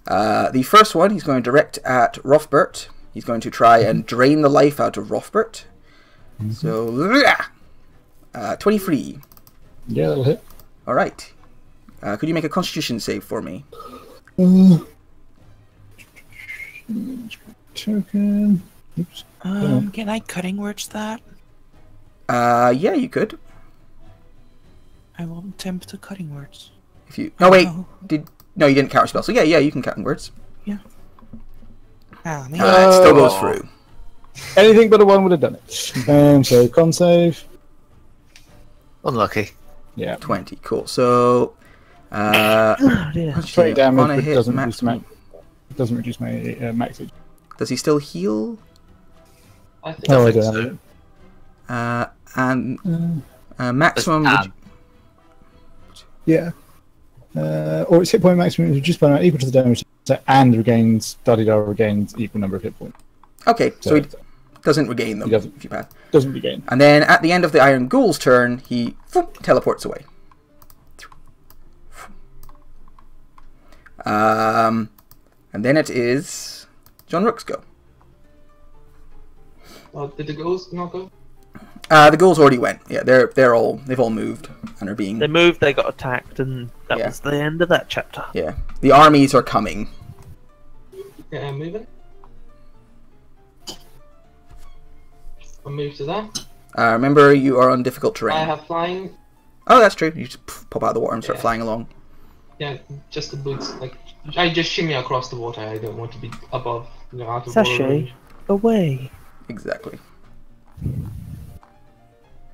The first one he's going to direct at Rothbert. He's going to try and drain the life out of Rothbert. So 23. Yeah, that'll hit. All right. Could you make a Constitution save for me? Token. Oops. Can I cutting words that? Yeah, you could. I will attempt to cutting words. If you. No, wait. Oh. No, you didn't counter spell. So yeah, you can count in words. Ah, man. It still goes through. Anything but a 1 would have done it. So, con save. Unlucky. Yeah. 20. Cool. So. Oh, dear. 20 damage, On a but hit, doesn't max- doesn't reduce my max HP. Does he still heal? I think Oh, I think don't so. have it. And maximum. That's Yeah. Or its hit point maximum is reduced by an equal to the damage and regains equal number of hit points. Okay, so he doesn't regain them He doesn't. if you pass. Doesn't regain. And then at the end of the Iron Ghoul's turn, he teleports away. And then it is John Rook's go. Did the ghost not go? The ghouls already went. Yeah, they've all moved and are being. They moved, they got attacked, and that Yeah. was the end of that chapter. Yeah, the armies are coming. Yeah, I'm moving. I'll move to that. Remember, you are on difficult terrain. I have flying. Oh, that's true. You just pop out of the water and start Yeah. flying along. Yeah, just the boots. Like, I just shimmy across the water. I don't want to be above, out of Sachet. water range. Away. Exactly.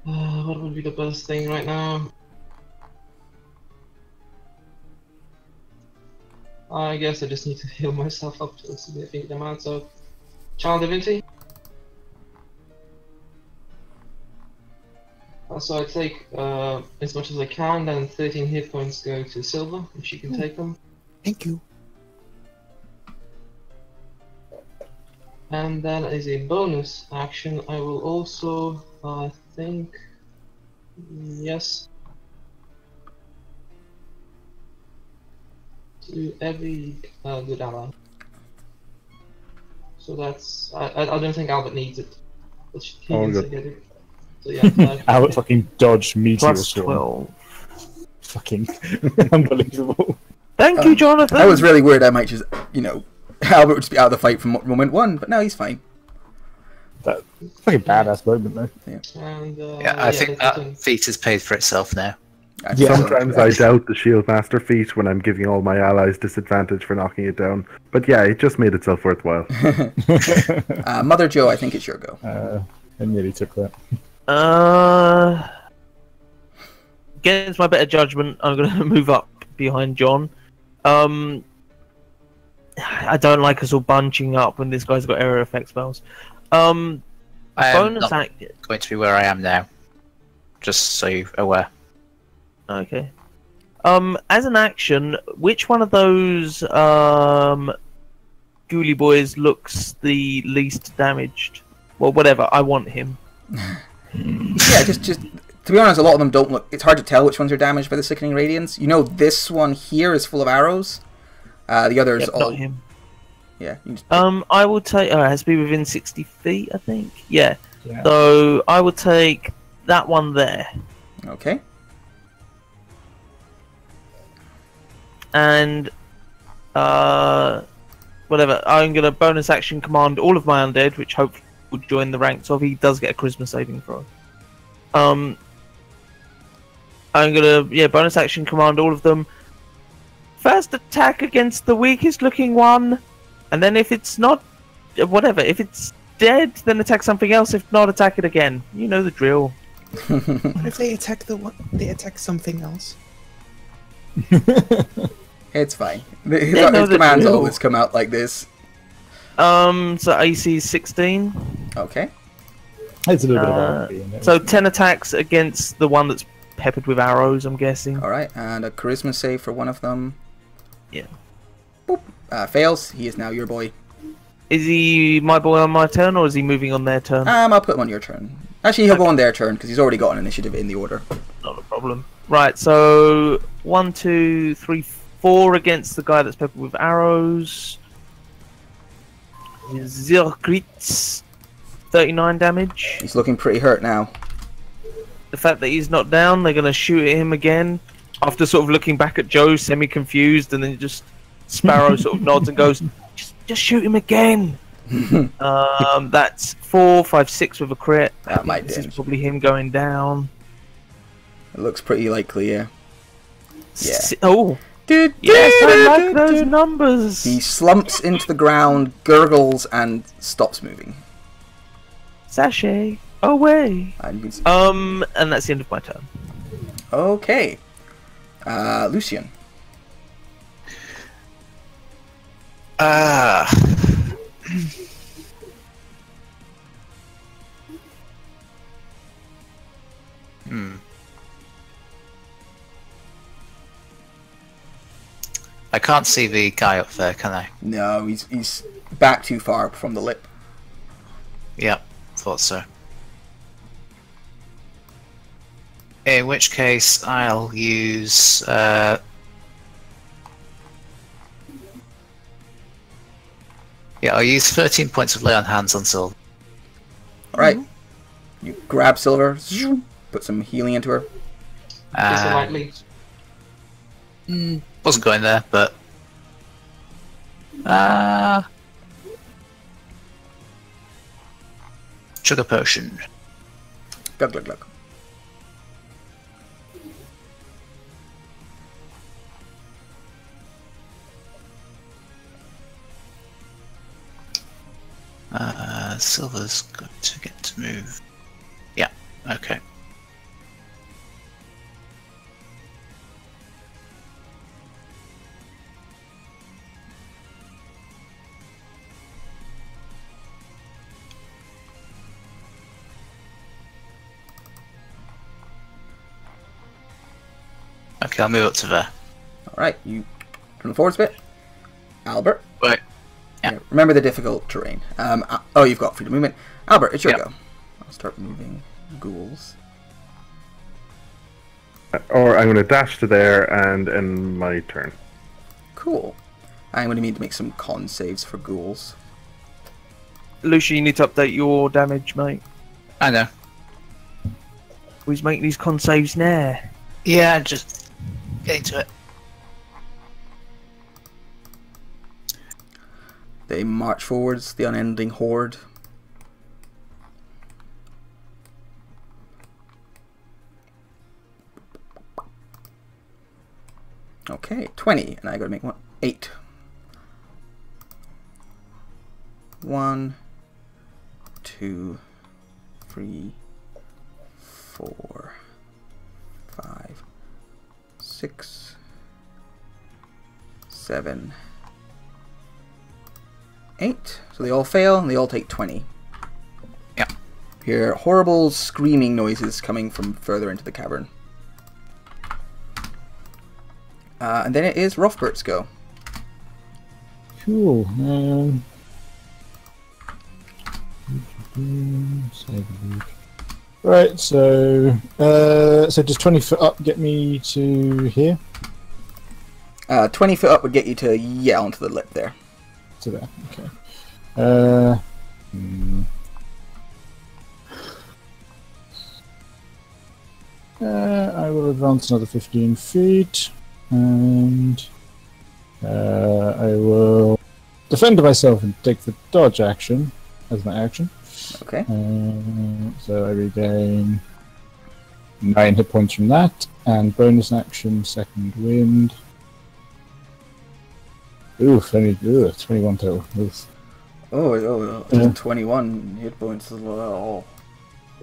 What would be the best thing right now? I guess I just need to heal myself up to a significant amount. So, Child Divinity. So I take as much as I can, then 13 hit points go to Silver, if she can take them. Thank you. And then as a bonus action, I will also, I think, yes, to every good ally. So that's, I don't think Albert needs it, but he Oh, needs to good. get it. So yeah, Albert fucking dodged Meteor Plus Storm. 12. Fucking unbelievable. Thank you, Jonathan! I was really worried I might just, Albert would just be out of the fight from moment one, but now he's fine. That fucking badass moment though. and Yeah, I think that's that feat has paid for itself now. Yeah. Sometimes I doubt the Shield Master feat when I'm giving all my allies disadvantage for knocking it down. But yeah, it just made itself worthwhile. Mother Joe, I think it's your go. I nearly took that. Against my better judgment, I'm going to move up behind John. I don't like us all bunching up when this guy's got area effect spells. I am Bonus not act. going to be where I am now. Just so you're aware. Okay. As an action, which one of those Ghoulie Boys looks the least damaged. Well, whatever. I want him. Yeah, just to be honest, a lot of them don't look. It's hard to tell which ones are damaged by the Sickening Radiance. You know, this one here is full of arrows. The others Yep, all. not him. Yeah. You just I will take. Oh, it has to be within 60 feet, I think. Yeah. Yeah. So I will take that one there, Okay. and whatever. I'm gonna bonus action command all of my undead, which hopefully will join the ranks of. He does get a charisma saving throw. I'm gonna bonus action command all of them. First attack against the weakest looking one, and then if it's not, whatever, if it's dead, then attack something else. If not, attack it again. You know the drill. What if they attack the one? They attack something else. It's fine. His know the commands drill. always come out like this. So AC 16. Okay. It's a little bit of RP in it. So 10 attacks against the one that's peppered with arrows, I'm guessing. Alright, and a charisma save for one of them. Yeah. Boop. Fails. He is now your boy. Is he my boy on my turn, or is he moving on their turn? I'll put him on your turn. Actually, he'll go on their turn, because he's already got an initiative in the order. Not a problem. Right, so 1, 2, 3, 4 against the guy that's peppered with arrows. 0 crits. 39 damage. He's looking pretty hurt now. The fact that he's not down, they're going to shoot at him again. After sort of looking back at Joe, semi-confused, and then just Sparrow sort of nods and goes, just shoot him again. That's 4, 5, 6 with a crit. That might This do. is probably him going down. It looks pretty likely, yeah. Yeah. Oh, yes, I like those numbers. He slumps into the ground, gurgles, and stops moving. Sachet away. And you can see. And that's the end of my turn. Okay. Lucian. I can't see the guy up there, can I? No, he's back too far from the lip. Yep, thought so. In which case, I'll use. Yeah, I'll use 13 points of lay on hands on Silver. Alright. You grab Silver, put some healing into her. Just lightly. Wasn't going there, but. Sugar potion. Glug, glug, glug. Silver's got to get to move. Yeah, okay. Okay, I'll move up to there. Alright, you turn forwards a bit. Albert. Right. Yeah. Remember the difficult terrain. Oh, you've got freedom of movement. Albert, it's your Yep. go. I'll start moving ghouls. Or I'm going to dash to there and end my turn. Cool. I'm going to need to make some con saves for ghouls. Lucia, you need to update your damage, mate. I know. Who's making these con saves now? Yeah, just getting to it. They march forwards, the unending horde. Okay, 20, and I gotta make one 8. 1, 2, 3, 4, 5, 6, 7, 8. So they all fail, and they all take 20. Yeah. Hear horrible screaming noises coming from further into the cavern. And then it is Rothbert's go. Cool. Right, so does 20 foot up get me to here? 20 foot up would get you to, yeah, onto the lip there. To there, okay. I will advance another 15 feet, and I will defend myself and take the dodge action as my action. Okay. So I regain 9 hit points from that, and bonus action, second wind. Oof, only 21 total. Oof. Oh, Yeah. 21 hit points as well.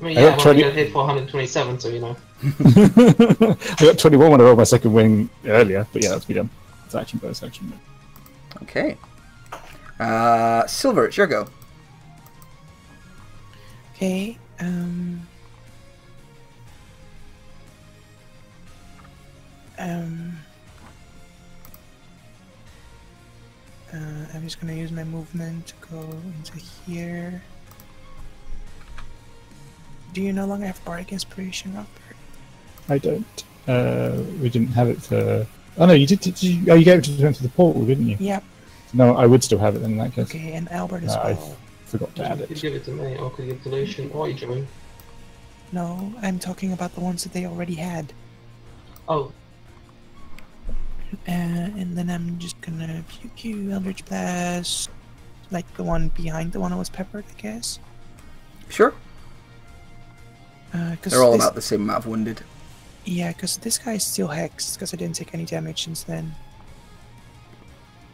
I mean, I yeah, got well, 20 I got hit for 127, so you know. I got 21 when I rolled my second wing earlier, but yeah, that's me done. It's action, bonus action. Okay. Silver, it's your go. Okay. I'm just gonna use my movement to go into here. Do you no longer have Bardic Inspiration, Robert? I don't. We didn't have it for... Oh no, you did. Oh, you gave it to the portal, didn't you? Yep. No, I would still have it then in that case. Okay, and Albert as No, I well. forgot to add You could it. give it to me, or could you give it to Lucian, or you join. No, I'm talking about the ones that they already had. Oh, And then I'm just gonna pew Eldritch Blast, like the one behind the one that was peppered, I guess. Sure. 'Cause They're all this, about the same amount of wounded. Yeah, because this guy's still hexed, because I didn't take any damage since then.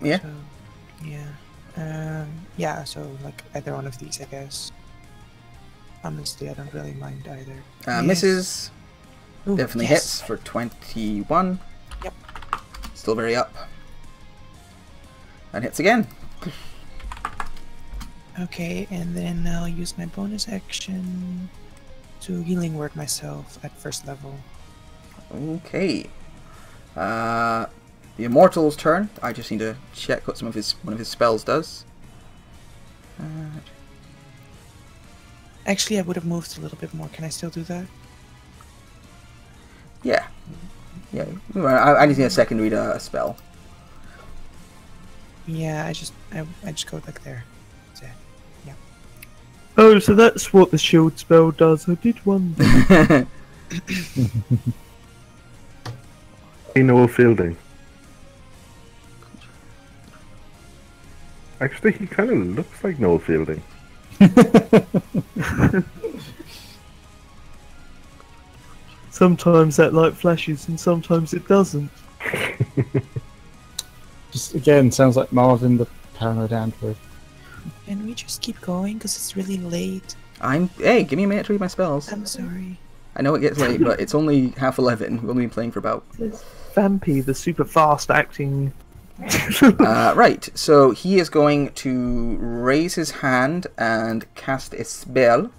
Yeah. So, yeah. Yeah, so like either one of these, I guess. Honestly, I don't really mind either. Yes. Misses. Ooh, Definitely yes. hits for 21. Yep. Still very up. And hits again. Okay, and then I'll use my bonus action to healing word myself at first level. Okay. The Immortal's turn. I just need to check what one of his spells does. Actually, I would have moved a little bit more. Can I still do that? Yeah. Yeah. I just need a second to read a spell. Yeah, I just go like there. That's it. Yeah. Oh, so that's what the shield spell does. I did wonder. Noel Fielding. Actually, he kind of looks like Noel Fielding. Sometimes that light flashes and sometimes it doesn't. Just again, sounds like Marvin the Paranoid Android. Can we just keep going? Because it's really late. Hey, give me a minute to read my spells. I'm sorry. I know it gets late, but it's only 11:30. We've only been playing for about... Vampy, the super fast acting. Right, so he is going to raise his hand and cast a spell.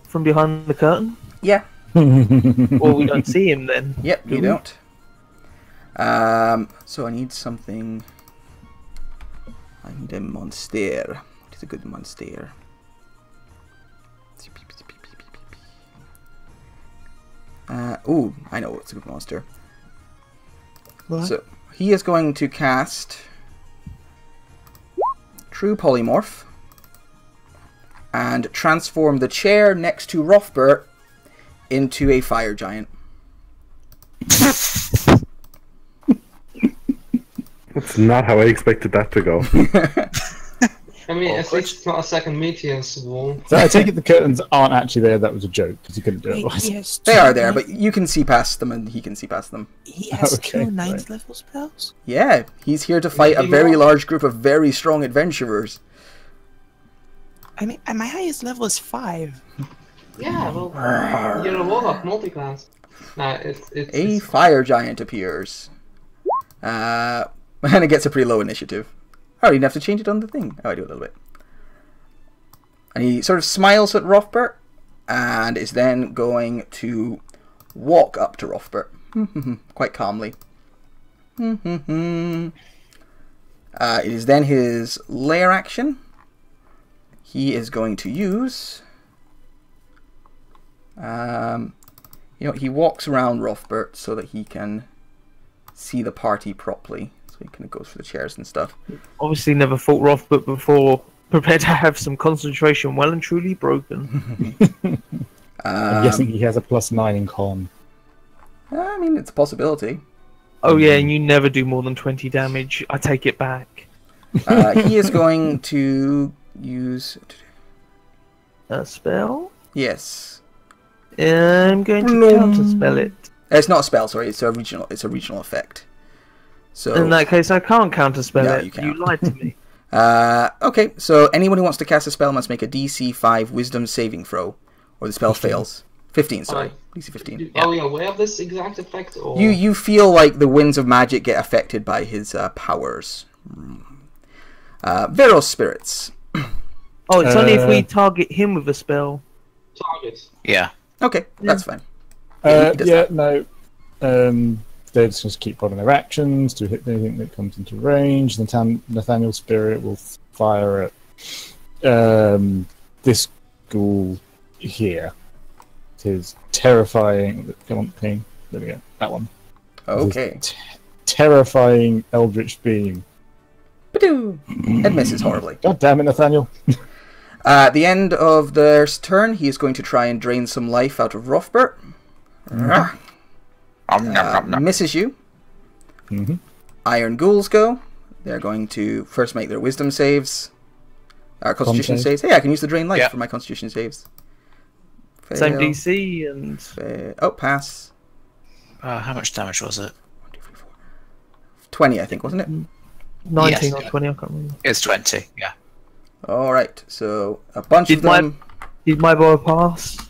From behind the curtain? Yeah. Or we don't see him then? Yep, Do you we? don't. So I need something... I need a monster. What is a good monster? Ooh, I know what's a good monster. What? So he is going to cast True Polymorph and transform the chair next to Rothbert into a fire giant. That's not how I expected that to go. I mean, at least it's not a second meteor swarm. So I take it the curtains aren't actually there. That was a joke because he couldn't do it Wait, otherwise. he has They two are there, ninth- but you can see past them and he can see past them. he has Okay, two ninth right. level spells. Yeah, he's here to fight a very large group of very strong adventurers. I mean, my highest level is 5. Yeah, well, you're a warlock, multi-class. Nah, it's A fire giant appears. And it gets a pretty low initiative. Oh, you didn't have to change it on the thing. Oh, I do a little bit. And he sort of smiles at Rothbert and is then going to walk up to Rothbert quite calmly. It is then his lair action. He is going to use... he walks around Rothbert so that he can see the party properly. So he kind of goes for the chairs and stuff. Obviously never fought Rothbert before. Prepared to have some concentration well and truly broken. I'm guessing he has a +9 in con. I mean, it's a possibility. Oh yeah, and you never do more than 20 damage. I take it back. He is going to use... A spell? Yes. I'm going to counterspell it. It's not a spell, sorry. It's a regional effect. So In that case, I can't counterspell No, it. you can't. You lied to me. Okay, so anyone who wants to cast a spell must make a DC 5 Wisdom saving throw, or the spell fails. 15, sorry. DC 15. Are we aware of this exact effect? Or... You feel like the winds of magic get affected by his powers. Veros spirits. Oh, it's only if we target him with a spell. Target. Yeah. Okay, that's fine. They're just going to keep on their actions to hit anything that comes into range. Nathaniel's spirit will fire at this ghoul here. It is terrifying. Come on, King. There we go. That one. Okay. Terrifying eldritch beam. Ba-doo! It misses horribly. God damn it, Nathaniel. At the end of their turn, he is going to try and drain some life out of Rothbert. Misses you. Mm-hmm. Iron ghouls go. They're going to first make their wisdom saves. Constitution saves. Hey, I can use the drain life for my constitution saves. Fail. Same DC and... Oh, pass. How much damage was it? 1, 2, 3, 4. 20, I think, wasn't it? 19 Yes. or 20, I can't remember. It's 20, yeah. Alright, so a bunch of them... Did my boy pass?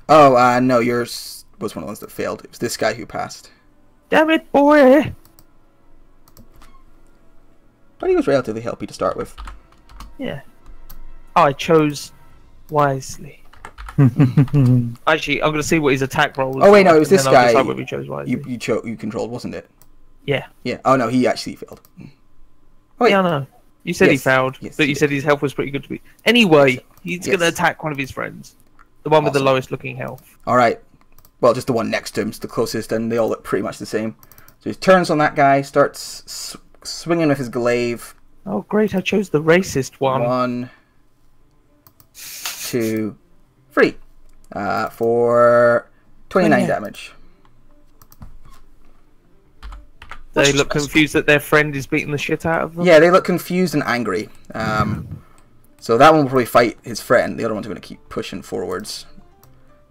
Oh, no, yours was one of the ones that failed. It was this guy who passed. Damn it, boy! But he was relatively healthy to start with. Yeah. I chose wisely. Actually, I'm going to see what his attack roll was. Oh, wait, no, it was and this then I'll guy decide whether he chose wisely. you controlled, wasn't it? Yeah. Yeah. Oh, no, he actually failed. Oh, wait. Yeah, I know. You said he Yes. failed, Yes, but he you did. said his health was pretty good to be. Anyway, he's Yes. going to attack one of his friends. The one with the Awesome. lowest looking health. Alright. Well, just the one next to him's the closest, and they all look pretty much the same. So he turns on that guy, starts swinging with his glaive. Oh, great, I chose the racist one. 1, 2, 3. For 29 damage. They look confused that their friend is beating the shit out of them. Yeah, they look confused and angry. So that one will probably fight his friend. The other ones are going to keep pushing forwards.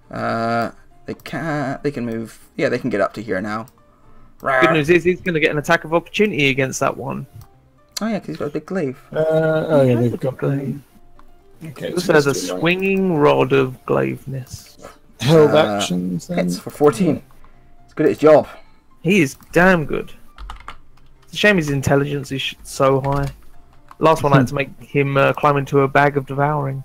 They can move. Yeah, they can get up to here now. Good news is he's going to get an attack of opportunity against that one. Oh yeah, because he's got a big glaive. They've got glaive. Okay, This has a swinging rod of glaiveness. held actions. Then. Hits for 14. It's good at his job. He is damn good. It's a shame his intelligence is so high. Last one I had to make him climb into a bag of devouring.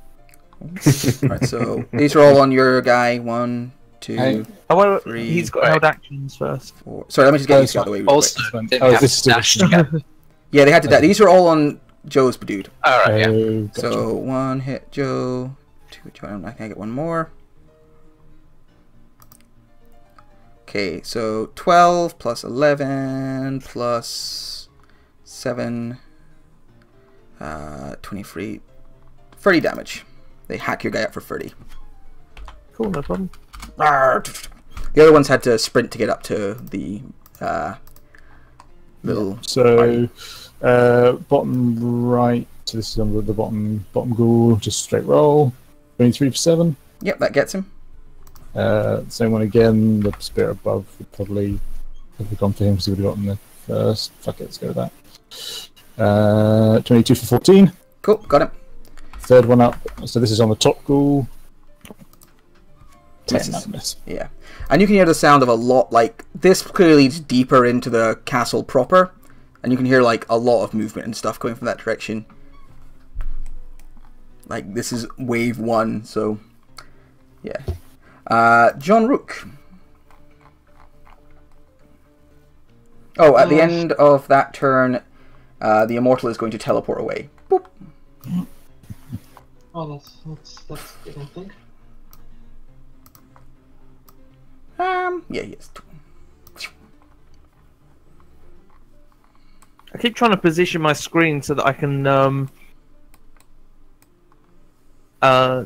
Right, so these are all on your guy. 1, 2, Oh, wait, 3. he's got held actions first. 4. Sorry, let me just get these out of the way. Real quick. Also, didn't Oh, have this is to dash still- to get. Yeah, they had to die. These are all on Joe's dude. Alright, yeah. Oh, gotcha. So 1 hit Joe. 2 Joe. I can get one more. Okay, so 12 plus 11 plus 7. 23. 30 damage. They hack your guy up for 30. Cool, no problem. The other ones had to sprint to get up to the little. So, bottom right. So this is on the bottom ghoul. Just straight roll. 23 for 7. Yep, that gets him. Same one again. The spirit above would probably have gone for him because he would have gotten the first. Fuck it, let's go with that. 22 for 14. Cool, got him. Third one up. So this is on the top ghoul. 10, Misses. that miss. Yeah, and you can hear the sound of a lot. Like this clearly leads deeper into the castle proper, and you can hear like a lot of movement and stuff going from that direction. Like this is wave 1, so yeah. John Rook. Oh, at the end of that turn, The Immortal is going to teleport away. Boop. Oh, that's good, I think. Yeah, he is. I keep trying to position my screen so that I can,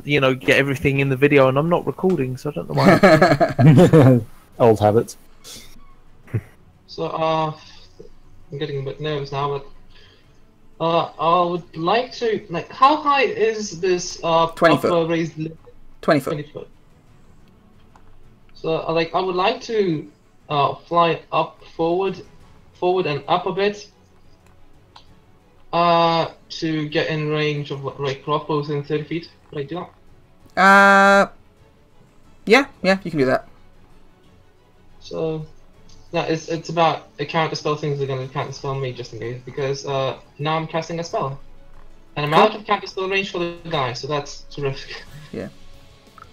you know, get everything in the video, and I'm not recording, so I don't know why. Old habits. So, I'm getting a bit nervous now, but I would like to, like, how high is this 20 upper foot. raised lip? 20 foot. 20 foot. So, like, I would like to fly up forward and up a bit to get in range of like crossbows in 30 feet. Would I do that? Yeah, you can do that. So, yeah, it's about a counterspell things that are going to counterspell me just in case, because now I'm casting a spell. And I'm out of counterspell range for the guy, so that's terrific. Yeah.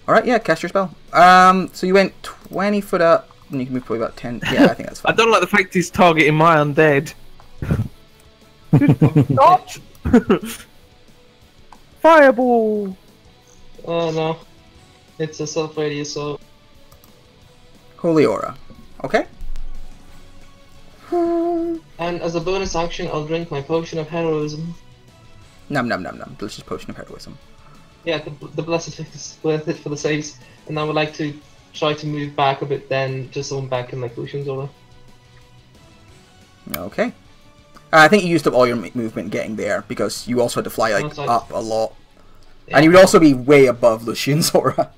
Alright, yeah, cast your spell. So you went 20 foot up, and you can move probably about 10. Yeah, I think that's I fine. don't like the fact he's targeting my undead. Not! Fireball! No. It's a self radius, so. Holy Aura. Okay. And as a bonus action, I'll drink my potion of heroism. Nom nom nom nom. Delicious potion of heroism. Yeah, the blessed effect is worth it for the saves. And I would like to try to move back a bit then, just so I'm back in my potions order. Okay. I think you used up all your movement getting there, because you also had to fly like That's right. up a lot. Yeah. And you would also be way above Lucian's aura.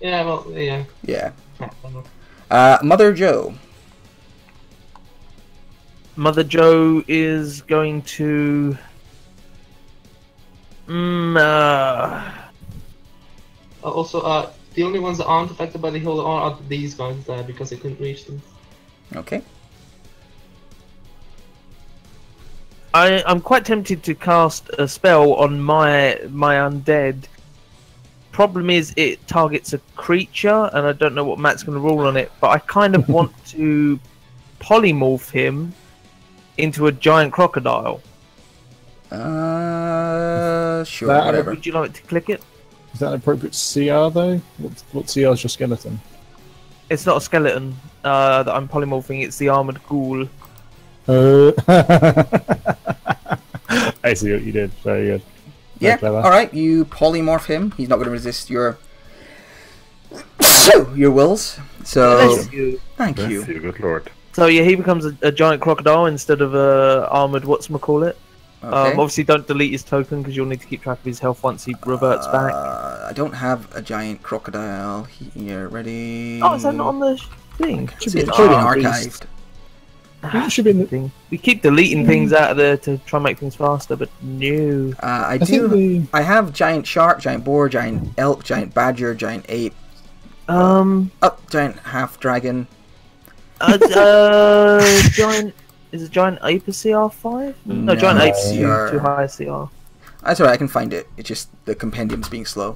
Yeah, well, yeah. Yeah. Mother Joe. Mother Joe is going to... Also, the only ones that aren't affected by the heal are these guys there, because I couldn't reach them. Okay. I'm quite tempted to cast a spell on my undead. Problem is, it targets a creature, and I don't know what Matt's going to rule on it. But I kind of want to polymorph him into a giant crocodile. Sure, That- whatever. Would you like to click it? Is that an appropriate CR though? What CR is your skeleton? It's not a skeleton that I'm polymorphing. It's the armored ghoul. I see what you did. Very good. Very Yeah, clever. alright, you polymorph him. He's not going to resist your your wills. So, Bless you. thank Bless you. you, good lord. So yeah, he becomes a giant crocodile instead of a armored whatchamacallit. Okay. Obviously, don't delete his token because you'll need to keep track of his health once he reverts back. I don't have a giant crocodile here. Ready? Oh, is that not on the thing? It's been archived. It should be in the, Thing. We keep deleting things out of there to try and make things faster, but no. I think do. the- I have giant shark, giant boar, giant elk, giant badger, giant ape. Giant half dragon. Giant. Is a giant ape a CR5? No, No, giant ape's CR. too high CR. That's alright. I can find it. It's just the compendium's being slow.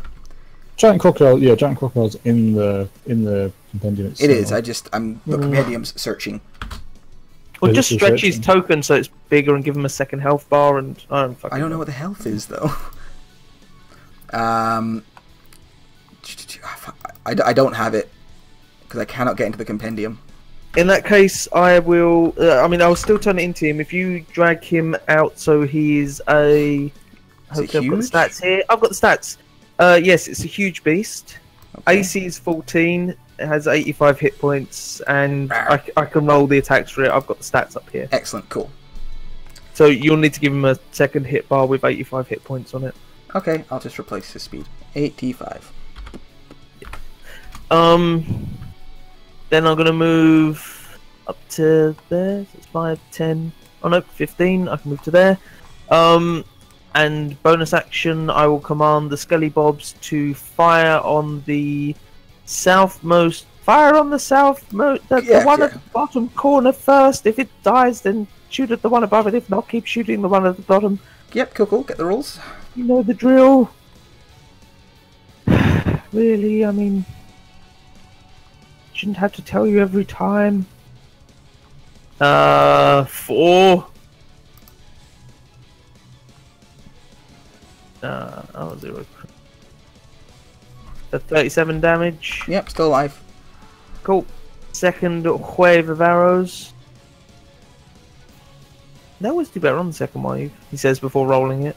giant crocodile. Yeah, giant crocodile's in the compendium itself. It is. I'm the compendium's searching. Or Is just it stretch his searching? token so it's bigger and give him a second health bar, and I don't fucking I don't know what the health is though. I don't have it because I cannot get into the compendium. In that case, I will. I'll still turn it into him. If you drag him out, so he's a. Is it Hopefully, I've got the huge? stats here. I've got the stats. Yes, it's a huge beast. Okay. AC is 14. It has 85 hit points, and Rawr. I can roll the attacks for it. I've got the stats up here. Excellent. Cool. So you'll need to give him a second hit bar with 85 hit points on it. Okay, I'll just replace his speed. 85. Then I'm gonna move up to there. So it's 5, 10. Oh no, 15. I can move to there. And bonus action, I will command the Skelly Bobs to fire on the southmost. Fire on the southmost. The one at the bottom corner first. If it dies, then shoot at the one above it. If not, keep shooting the one at the bottom. Yep. Cool. Get the rolls. You know the drill. Really, I mean, shouldn't have to tell you every time. 4. Oh, 0. 37 damage. Yep, still alive. Cool. Second wave of arrows. They always do better on the second wave, he says before rolling it.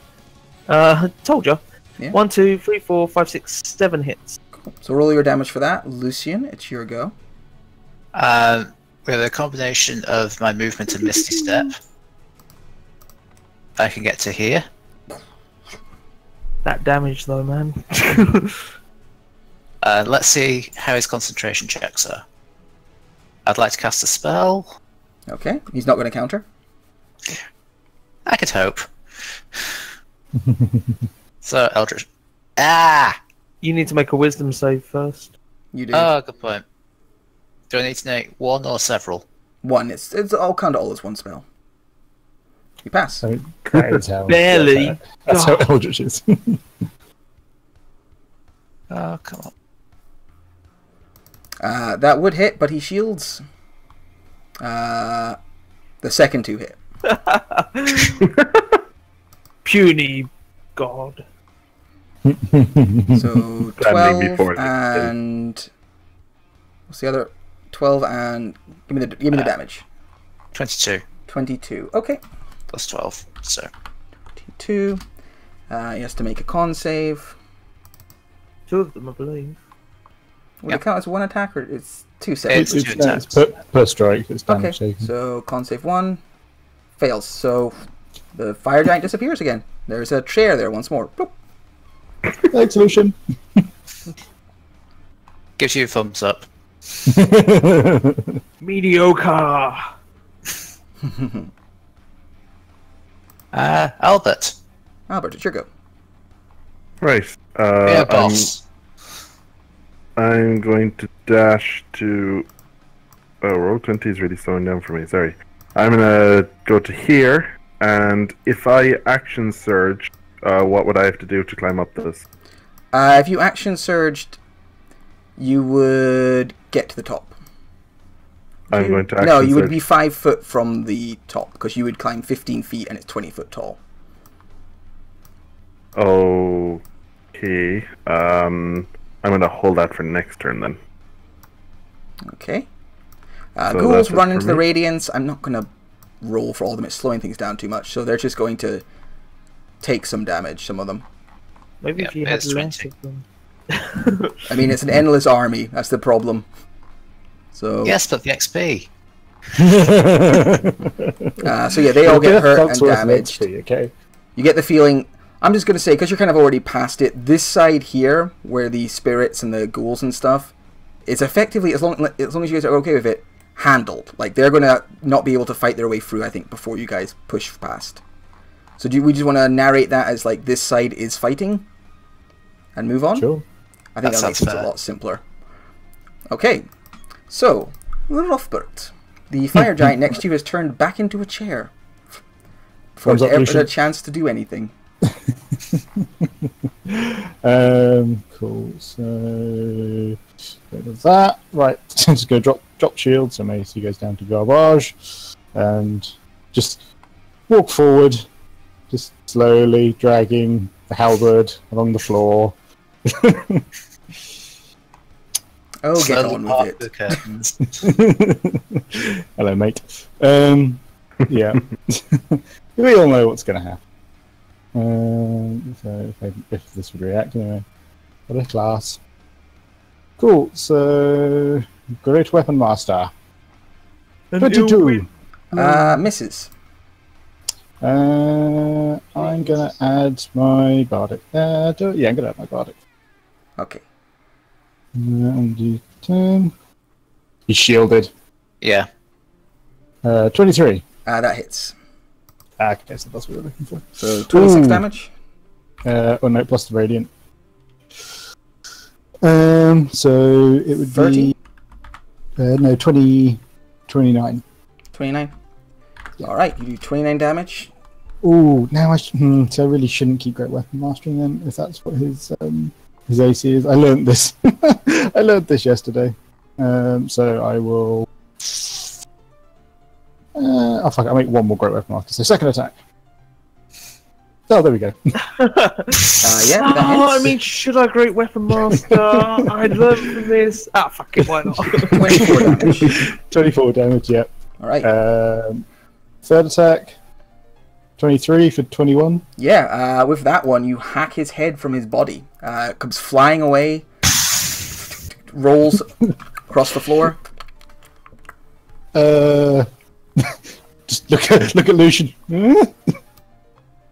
Told ya. Yeah. 1, 2, 3, 4, 5, 6, 7 hits. Cool. So roll your damage for that. Lucian, it's your go. With a combination of my movement and Misty Step, I can get to here. That damage though, man. Let's see how his concentration checks are. I'd like to cast a spell. Okay, he's not going to counter. I could hope. So, Eldritch. Ah! You need to make a wisdom save first. You do. Oh, good point. Do I need to make one or several? One. It's all kind of all as one spell. You pass. So that is how, Barely. That's how Eldritch is. Oh, come on. That would hit, but he shields. The second 2 hit. Puny god. So 12 before and what's the other? 12 and give me the damage. 22 22. Okay. plus 12, so 22. He has to make a con save. 2 of them, I believe. Would it count as one attack or it's 2 It's saves? two attacks. per strike. It's damage Okay. taken. So con save 1 fails. So the fire giant disappears again. There's a chair there once more. Boop. Thanks, Lucian. gives you a thumbs up. Mediocre. Albert. Albert, it's your go. Right. Yeah, boss. I'm going to dash to. Oh, roll 20 is really slowing down for me. Sorry. I'm gonna go to here, and if I action surge, what would I have to do to climb up this? If you action surged, you would get to the top. I'm going to action No, you would surge. be 5 foot from the top because you would climb 15 feet and it's 20 foot tall. Okay. I'm gonna hold that for next turn then. Okay. So Ghouls that's it run for into the me. radiance. I'm not going to roll for all of them. It's slowing things down too much. So they're just going to take some damage, some of them. Maybe Yeah, if you had it's less 20. of them. I mean, it's an endless army. That's the problem. So, Yes, but the XP. so yeah, they all get hurt and damaged. XP, okay. You get the feeling... I'm just going to say, because you're kind of already past it, this side here, where the spirits and the ghouls and stuff, it's effectively, as long as you guys are okay with it, handled. Like, they're going to not be able to fight their way through, I think, before you guys push past. So do we just want to narrate that as, like, this side is fighting? And move on? Sure. I think That that makes sounds it a fair. lot simpler. Okay, so, Rothbert, the fire giant next to you has turned back into a chair. Before Thumbs it's up, ever Lucian. had a chance to do anything. Cool. So bit of that. Right. Just go drop shield. So Macy goes down to garbage, and just walk forward, just slowly dragging the halberd along the floor. Oh, get Slowly on part with the it. curtains. Hello, mate. Yeah. We all know what's going to happen. So if this would react anyway. What a class. Cool, so Great Weapon Master. 22. Misses. I'm gonna add my bardic. I'm gonna add my bardic. Okay. And D10. He's shielded. Yeah. 23. That hits. Okay, so that's what we're looking for. So 26 Ooh. damage. Oh no, plus the radiant. So it would 30? be no 20, 29. 29. Alright, you do 29 damage. Ooh, now so I really shouldn't keep Great Weapon Mastering then, if that's what his AC is. I learned this. I learned this yesterday. So I will. Oh fuck! I'll make one more Great Weapon Master. So second attack. Oh, there we go. Yeah, that Oh, I hits. mean, should I Great Weapon Master? I learned from this. Ah, fuck it, why not? 24 damage. 24 damage, yeah. Alright. Third attack. 23 for 21. Yeah, with that one, you hack his head from his body. Comes flying away. Rolls across the floor. Just look at Lucian.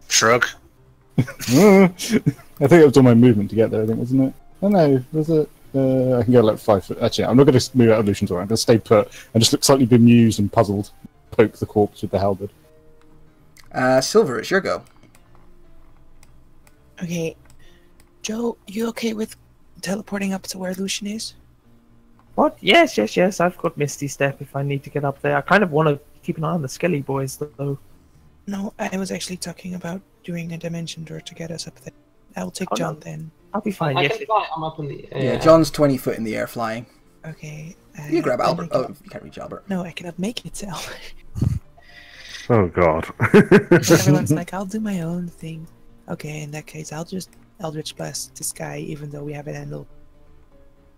Shrug. I think it was all my movement to get there, I think, wasn't it? Oh no, was it? I can go like 5 foot. Actually, I'm not going to move out of Lucian's way. I'm going to stay put and just look slightly bemused and puzzled. Poke the corpse with the halberd. Silver, it's your go. Okay. Joe, you okay with teleporting up to where Lucian is? What? Yes, yes, yes. I've got Misty Step if I need to get up there. I kind of want to keep an eye on the Skelly boys, though. No, I was actually talking about doing a dimension door to get us up there. I'll take Oh, John no. then. I'll be fine. I Yes. can fly. I'm up in the air. Yeah, John's 20 foot in the air flying. Okay. You grab then I Albert. can- Oh, you can't reach Albert. No, I cannot make it, Sal. Oh god. Everyone's like, I'll do my own thing. Okay, in that case, I'll just Eldritch Blast this guy, even though we haven't handled.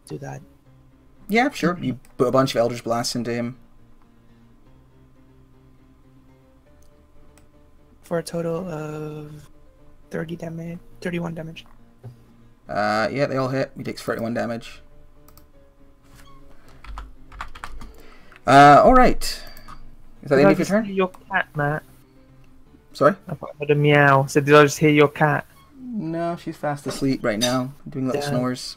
Do that. Yeah, sure. You put a bunch of Eldritch Blasts into him. For a total of 30 damage, 31 damage. Yeah, they all hit. He takes 31 damage. Alright. Is that the Did end I of your just turn? hear your cat, Matt? Sorry? I thought I heard a meow. So did I just hear your cat? No, she's fast asleep right now, doing little Damn. snores.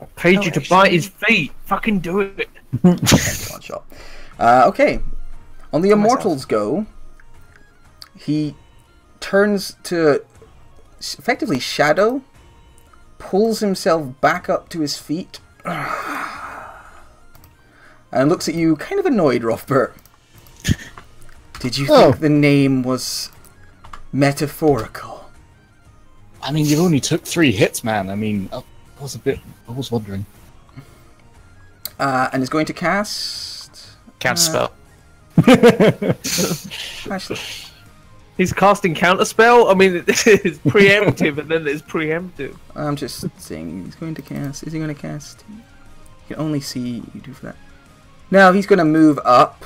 I paid Oh, you to actually- bite his feet. Fucking do it. One shot. Okay. On the Immortals go, he turns to effectively shadow, pulls himself back up to his feet, and looks at you kind of annoyed, Rothbert. Did you think the name was metaphorical? I mean, you only took 3 hits, man. I mean, I was wondering. And is going to cast... Counter spell. Actually, He's casting counterspell. I mean, it's preemptive, and then there's preemptive. I'm just saying he's going to cast. Is he going to cast? You can only see you do for that. Now he's going to move up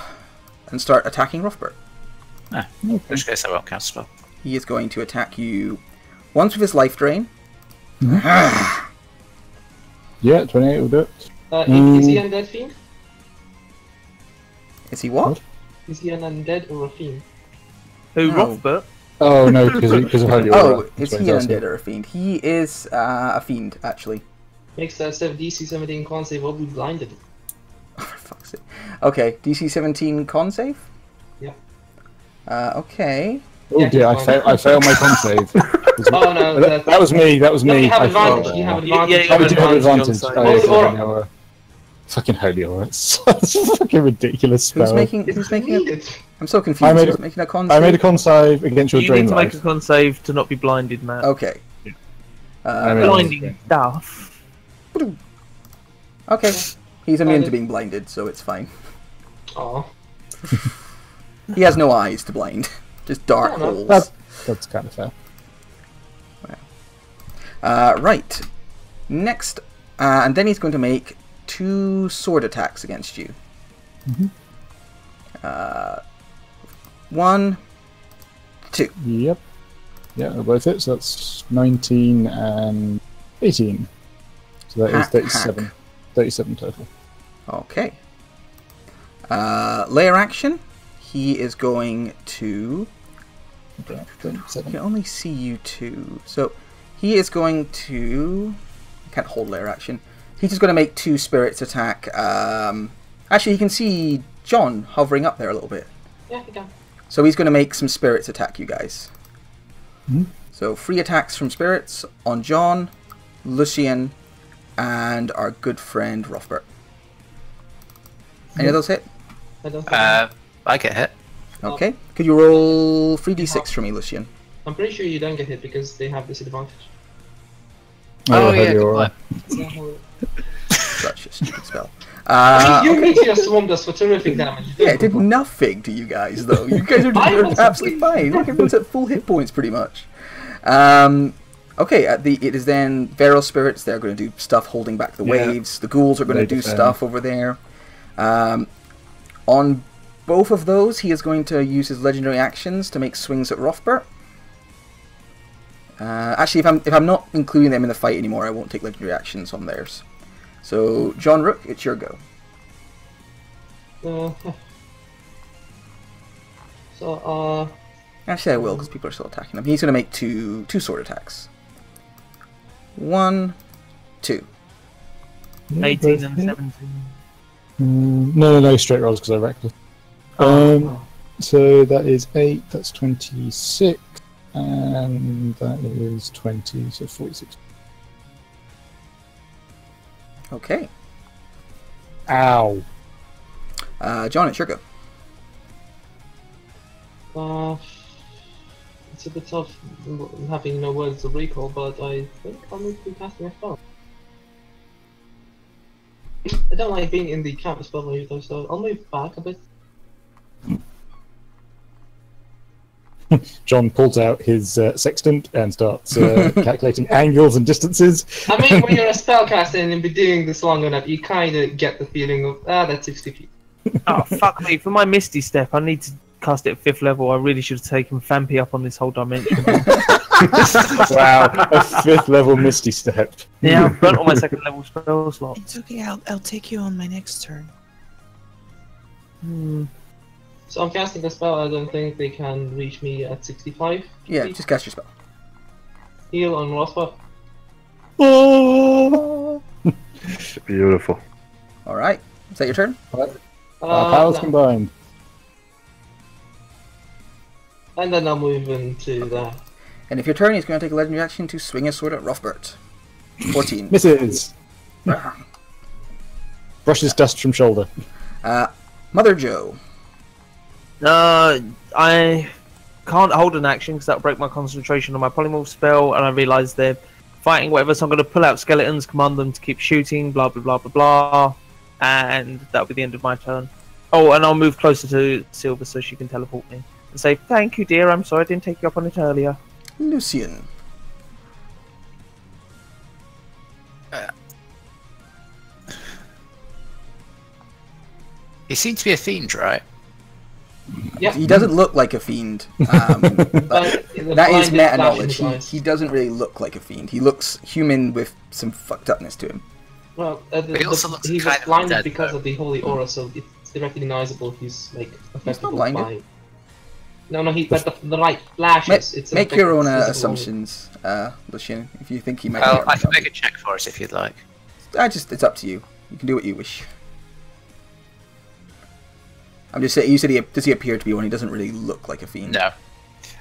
and start attacking Rothbert. Ah, in which case I won't counter spell. He is going to attack you once with his life drain. Yeah, 28 will do it. Is he undead fiend? Is he what? Is he an undead or a fiend? Who, No. Rothbert? Oh no, because of Holy Oh, Aura. is That's what he he's an asking. undead or a fiend? He is a fiend, actually. Makes DC 17 con save will be blinded. Oh, for fuck's sake. Okay, DC 17 con save? Yeah. Okay. Oh Yeah, dear, he's fine. I failed my con save. Oh no, That was me. That was No, me. you have I advantage. failed. You have Yeah, advantage. yeah, Oh, we do have advantage advantage. on Oh, yeah, Holy Aura. Holy Aura. Fucking Holy Aura. It's a fucking ridiculous spell. Who's making a... Needed. I'm so confused. I made Who's a- making a con I save? made a con save against your You drain need to make life. a con save to not be blinded, Matt. Okay. I made a- Blinding stuff. Okay. He's immune to Blinded. being blinded, so it's fine. Aw. He has no eyes to blind. Just dark Oh, no. holes. That's kind of fair. Right. Next, and then he's going to make 2 sword attacks against you. 1, 2. Yep. Yeah, they're both hit, so that's 19 and 18. So that is Hack, 37. hack. 37 total. Okay. Layer action. He is going to... Okay, I 37. can only see you 2. So he is going to... I can't hold layer action. He's just going to make 2 spirits attack. Actually, he can see John hovering up there a little bit. Yeah, you can. So he's going to make some spirits attack you guys. Mhm. So 3 attacks from spirits on John, Lucian, and our good friend Rothbert. Any of those hit? I don't think I get hit. Okay. Could you roll 3d6 for me, Lucian? I'm pretty sure you don't get hit because they have disadvantage. Oh, yeah, Holy good Aura. point. such a stupid spell. You Okay. meteor swarmed us for terrific damage. Yeah, it did nothing to you guys, though. You guys are I was absolutely fine. Look, everyone's at full hit points, pretty much. Okay, it is then Feral Spirits. They're going to do stuff holding back the waves. The ghouls are going to do stuff over there. On both of those, he is going to use his legendary actions to make swings at Rothbert. Actually, if I'm not including them in the fight anymore, I won't take legendary actions on theirs. So, John Rook, it's your go. Actually, I will, because people are still attacking him. He's going to make two sword attacks. 1, 2. 18 and 17. No, straight rolls because I reckless. So that is 8, that's 26, and that is 20, so 46. Okay. Ow. John, it's your go. It's a bit tough having no words of recall, but I think I'll move to casting a spell. I don't like being in the counter spell mode though, so I'll move back a bit. John pulls out his sextant and starts calculating angles and distances. I mean, when you're a spellcaster and you've been doing this long enough, you kind of get the feeling of, that's 60 feet. Oh, fuck me. For my Misty Step, I need to cast it at 5th level. I really should have taken Fampy up on this whole dimension. Wow, a 5th level Misty Step. Yeah, I've burnt all my 2nd level spell slots. It's okay, I'll take you on my next turn. So I'm casting a spell, I don't think they can reach me at 65. Yeah, just cast your spell. Heal on Rothbard. Beautiful. Alright. Is that your turn? Our powers No. combined. And then I'll move into that. And if your turn, he's going to take a legendary action to swing his sword at Rothbert. 14. Misses. Brushes dust from shoulder. Mother Joe. I can't hold an action because that'll break my concentration on my polymorph spell, and I realise they're fighting whatever, so I'm going to pull out skeletons, command them to keep shooting, blah blah blah blah blah, and that'll be the end of my turn. Oh, and I'll move closer to Silver so she can teleport me and say, "Thank you, dear. I'm sorry I didn't take you up on it earlier." Lucian. He seemed to be a fiend, right? Yeah. He doesn't look like a fiend. That is meta knowledge. He doesn't really look like a fiend. He looks human with some fucked upness to him. Well, He also looks he's kind of blinded dead, because though. of the holy aura, so it's recognizable. He's like affected blinded. by. No, but the light flashes. It's Make your own visible. assumptions, Lucian, if you think he might Well, be. I can make a check for us if you'd like. It's up to you. You can do what you wish. I'm just saying, you said does he appear to be one? He doesn't really look like a fiend. No.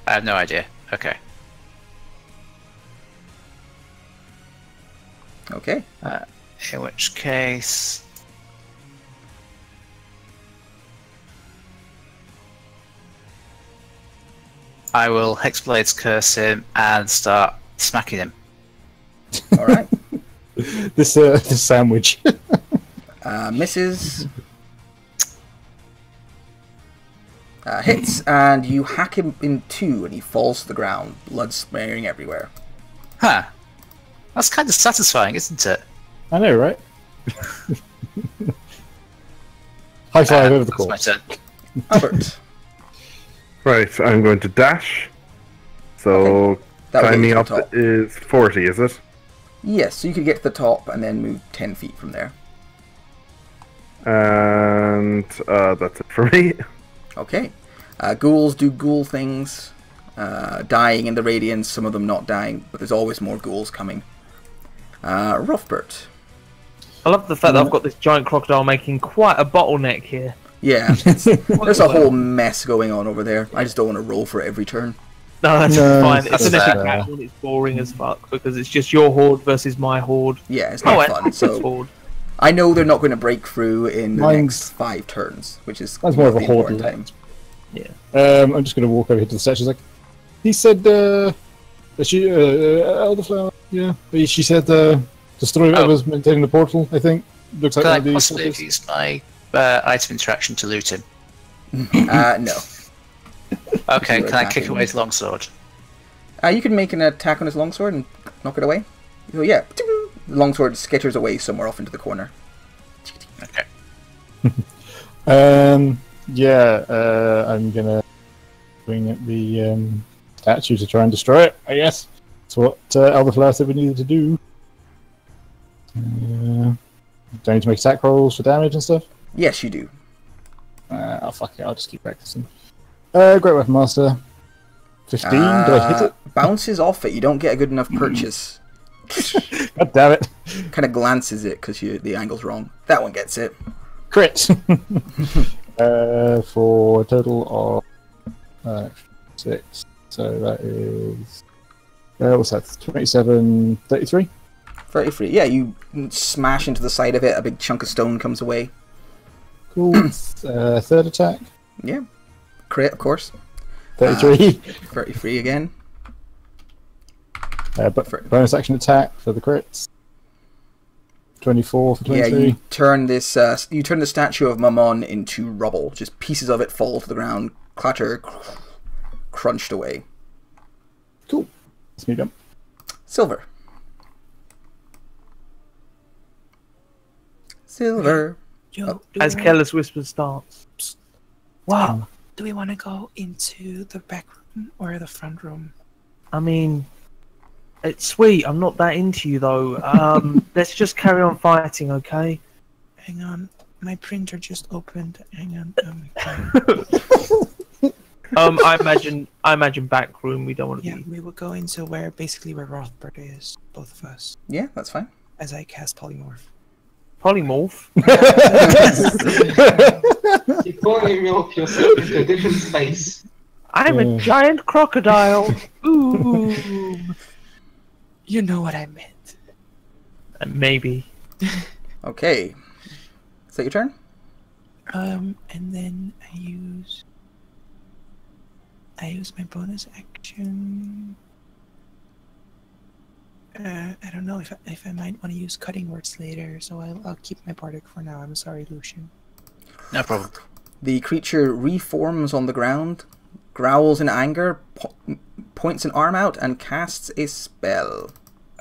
I have no idea. Okay. Okay. In which case... I will Hexblade's curse him and start smacking him. Alright. This sandwich. Misses. Hits, and you hack him in two, and he falls to the ground, blood smearing everywhere. Huh. That's kind of satisfying, isn't it? I know, right? High five over the That's my course. turn. Albert. Right, I'm going to dash. So That will get climbing you to up the top. is 40, is it? Yes, so you could get to the top and then move 10 feet from there. And that's it for me. Okay. Ghouls do ghoul things. Dying in the radiance, some of them not dying, but there's always more ghouls coming. Rothbert. I love the fact that I've got this giant crocodile making quite a bottleneck here. Yeah, there's a whole mess going on over there. I just don't want to roll for it every turn. No, that's No, fine. that's It's an epic fair. battle and it's boring as fuck because it's just your horde versus my horde. Yeah, it's not fun. and So horde. I know they're not going to break through in the Mine's- next 5 turns, which is That's more of a the horde important time. I'm just going to walk over here to the statue. She's like, he said, that she, Elderflower, yeah. She said, destroy whoever's maintaining the portal, I think. Looks like Can I one of these possibly slippers. use my item interaction to loot him? No. Okay, You're can I kick attacking. away his longsword? You can make an attack on his longsword and knock it away. So yeah, longsword skitters away somewhere off into the corner. Okay. I'm gonna bring up the statue to try and destroy it. I guess that's what Elderflower said we needed to do. Do I need to make attack rolls for damage and stuff? Yes, you do. Fuck it, I'll just keep practicing. Great Weapon Master. 15, do I hit it? Bounces off it. You don't get a good enough purchase. God damn it. Kind of glances it because the angle's wrong. That one gets it. Crit! For a total of 6. So that is... what's that? 27, 33? 33. Yeah, you smash into the side of it. A big chunk of stone comes away. Cool. Third attack. Yeah. Crit, of course. 33. 33 again. But bonus action attack for the crits. 24 for 23. Yeah, you turn this. You turn the statue of Mammon into rubble. Just pieces of it fall to the ground, clatter, crunched away. Cool. Let's move on. Silver. Silver. Yo, As Careless Whisper starts. Wow. do we want to go into the back room or the front room? I mean, it's sweet. I'm not that into you though. Let's just carry on fighting, okay? Hang on, my printer just opened. Hang on. I imagine back room. We don't want to Yeah, be. we will go into where Rothbard is, both of us, Yeah, that's fine. as I cast polymorph. Polymorph. You polymorph yourself into a different space. I'm a giant crocodile. Ooh. You know what I meant. Maybe. Okay. Is that your turn? And then I use my bonus action. I don't know if I might want to use cutting words later, so I'll keep my bardic for now. I'm sorry, Lucian. No problem. The creature reforms on the ground, growls in anger, points an arm out, and casts a spell.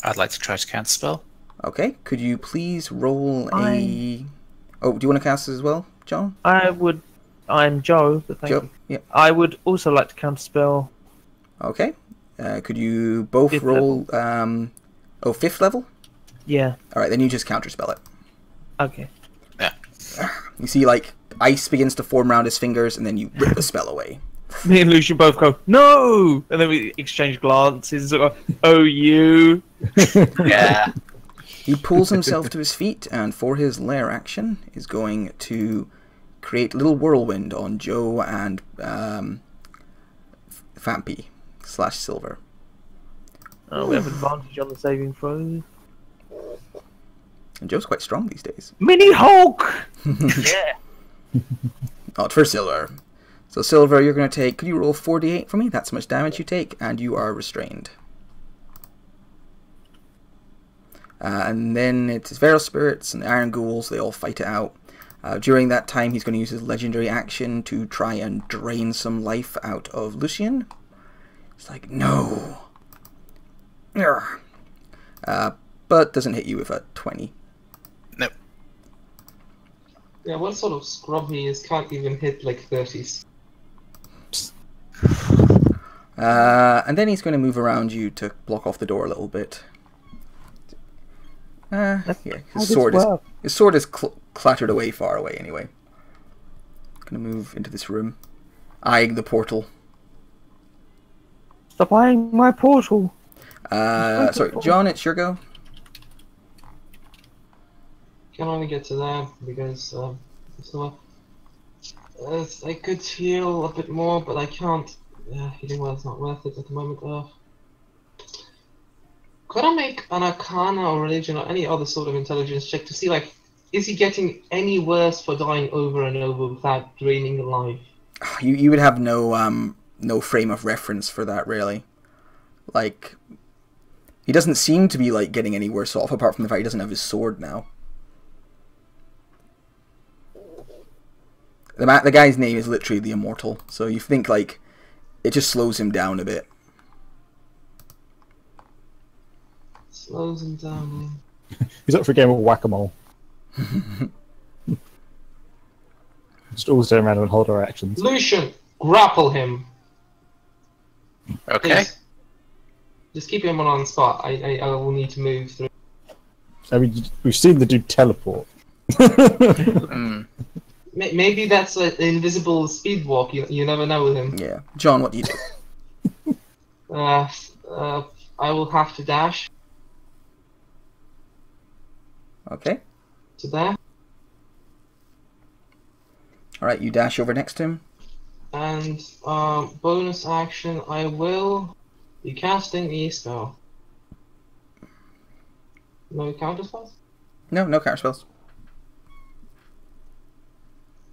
I'd like to try to counterspell. Okay, could you please roll a... Oh, do you want to cast as well, John? I'm Joe, but thank Joe, you. yeah. I would also like to counterspell. Okay. Could you both Fifth roll... fifth level? Yeah. Alright, then you just counterspell it. Okay. Yeah. You see, like, ice begins to form around his fingers, and then you rip the spell away. Me and Lucian both go, no! And then we exchange glances. Oh, you. Yeah. He pulls himself to his feet, and for his lair action, is going to create a little whirlwind on Joe and Fampy / Silver. Oh, we have advantage on the saving throws. And Joe's quite strong these days. Mini Hulk! Yeah. Oh, it's for Silver. So Silver, you're going to take... Could you roll 4d8 for me? That's how much damage you take, and you are restrained. And then it's his Feral Spirits and the Iron Ghouls. They all fight it out. During that time, he's going to use his legendary action to try and drain some life out of Lucian. It's like, no. But doesn't hit you with a 20. Nope. Yeah, what sort of scrub he is can't even hit like 30s. And then he's going to move around you to block off the door a little bit. Yeah, his sword is clattered away far away anyway. Going to move into this room, eyeing the portal. Stop eyeing my portal. Sorry, John, it's your go. Can only get to that because I could heal a bit more, but I can't. Healing well's not worth it at the moment. Could I make an Arcana or Religion or any other sort of intelligence check to see, like, is he getting any worse for dying over and over without draining the life? You would have no frame of reference for that, really. Like, he doesn't seem to be like getting any worse off, apart from the fact he doesn't have his sword now. The guy's name is literally the Immortal, so you think like it just slows him down a bit. Slows him down. He's up for a game of whack-a-mole. Just always turn around and hold our actions. Lucian, grapple him. Okay. Please. Just keep him on the spot. I will need to move through. I mean, we've seen the dude teleport. Mm. Maybe that's an invisible speed walk. You never know with him. Yeah. John, what do you do? I will have to dash Okay. to there. Alright, you dash over next to him. And bonus action, I will be casting a spell. No counter spells? No counter spells.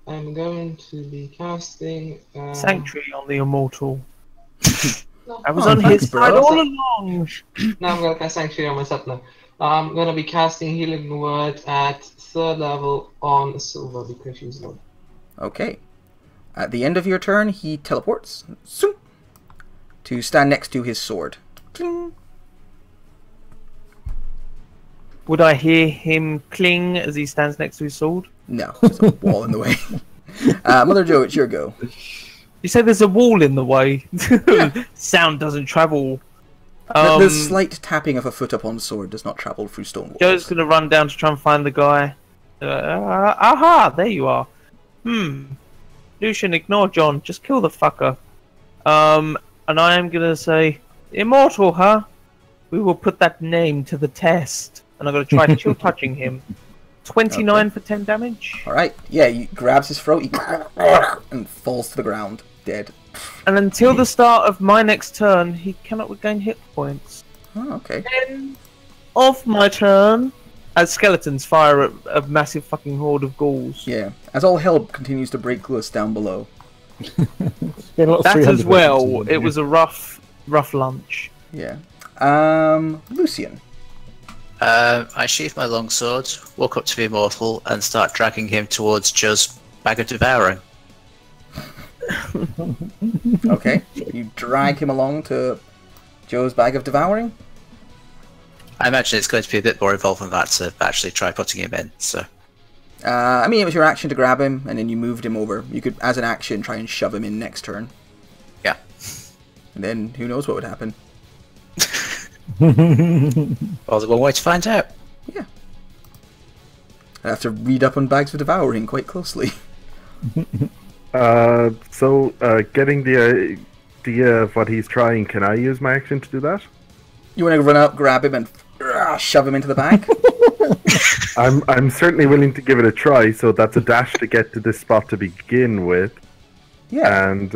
I'm going to be casting... Sanctuary on the Immortal. No, I was Oh, on thanks, his bro. side all along. no, I'm going to cast Sanctuary on myself now. I'm going to be casting Healing Word at 3rd level on Silver because she's low. Okay. At the end of your turn, he teleports zoom, to stand next to his sword. Cling. Would I hear him cling as he stands next to his sword? No, there's a wall in the way. Mother Joe, it's your go. You said there's a wall in the way. Sound doesn't travel. The slight tapping of a foot upon the sword does not travel through stone walls. Joe's gonna run down to try and find the guy. Aha! There you are. Lucian, ignore John. Just kill the fucker. And I am gonna say, Immortal, huh? We will put that name to the test. And I'm gonna try chill touching him. 29 for 10 damage. Alright, yeah, he grabs his throat, and falls to the ground, dead. And until the start of my next turn, he cannot regain hit points. Oh, okay. Then, off my turn, as skeletons fire at a massive fucking horde of ghouls. Yeah, as all hell continues to break loose down below. That as well, it was a rough lunch. Yeah. Lucian. I sheath my longsword, walk up to the Immortal, and start dragging him towards Joe's bag of devouring. Okay, you drag him along to Joe's bag of devouring. I imagine it's going to be a bit more involved than that to actually try putting him in, so... I mean, it was your action to grab him, and then you moved him over. You could, as an action, try and shove him in next turn. Yeah. And then, who knows what would happen. Well, there's one way to find out. Yeah. I have to read up on bags of devouring quite closely. So, getting the idea of what he's trying, can I use my action to do that? You want to run up, grab him, and shove him into the bag? I'm certainly willing to give it a try, so that's a dash to get to this spot to begin with. Yeah. And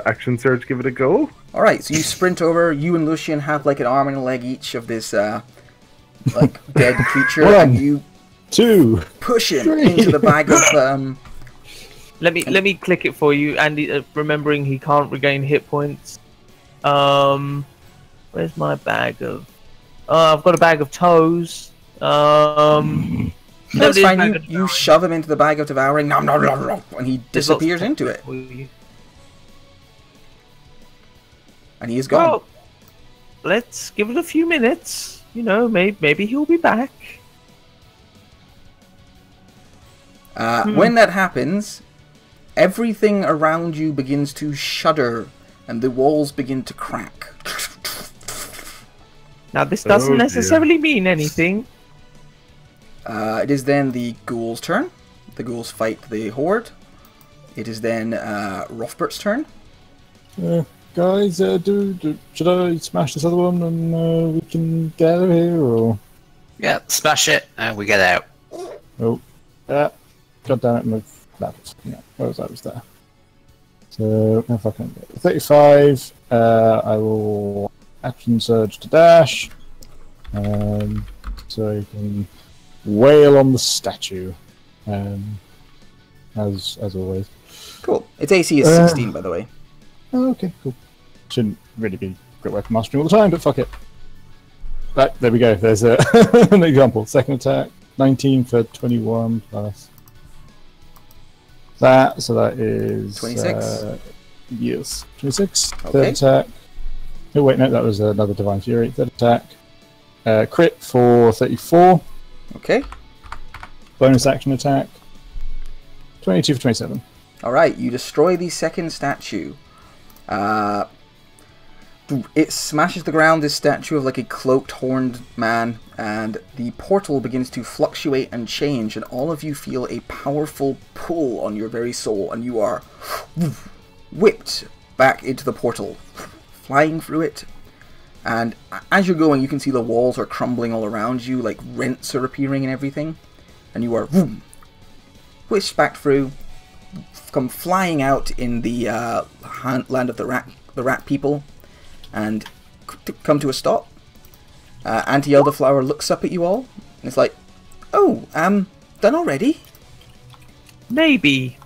action surge, give it a go. Alright, so you sprint over, you and Lucian have like an arm and a leg each of this like dead creature, and you 2 push him 3. into the bag of Let me click it for you, Andy. Remembering he can't regain hit points. Where's my bag of? I've got a bag of toes. That's fine. You shove him into the bag of devouring, nom, nom, nom, nom, and he disappears into it, and he is gone. Well, let's give it a few minutes. You know, maybe he'll be back. When that happens, everything around you begins to shudder, and the walls begin to crack. Now, this doesn't Oh, dear. necessarily mean anything. It is then the ghouls' turn. The ghouls fight the horde. It is then Rothbert's turn. Guys, should I smash this other one and we can get out of here, or? Yeah, smash it, and we get out. Oh, yeah. God damn it, my laptop. Yeah, where was I? Was there. So, if I can get 35, I will action surge to dash. So I can wail on the statue. As always. Cool. Its AC is 16, by the way. Oh, okay, cool. Shouldn't really be great weapon mastering all the time, but fuck it. Right, there we go. There's an example. Second attack, 19 for 21 plus that, so that is 26. Yes, 26. Okay. Third attack. Oh wait, no, that was another Divine Fury. Third attack. Crit for 34. Okay. Bonus action attack. 22 for 27. Alright, you destroy the second statue. It smashes the ground, this statue of like a cloaked, horned man, and the portal begins to fluctuate and change, and all of you feel a powerful pull on your very soul, and you are whipped back into the portal, flying through it. And as you're going, you can see the walls are crumbling all around you, like rents are appearing and everything, and you are whisked back through, come flying out in the land of the rat people, and come to a stop. Auntie Elderflower looks up at you all, and it's like, "Oh, done already?" Maybe.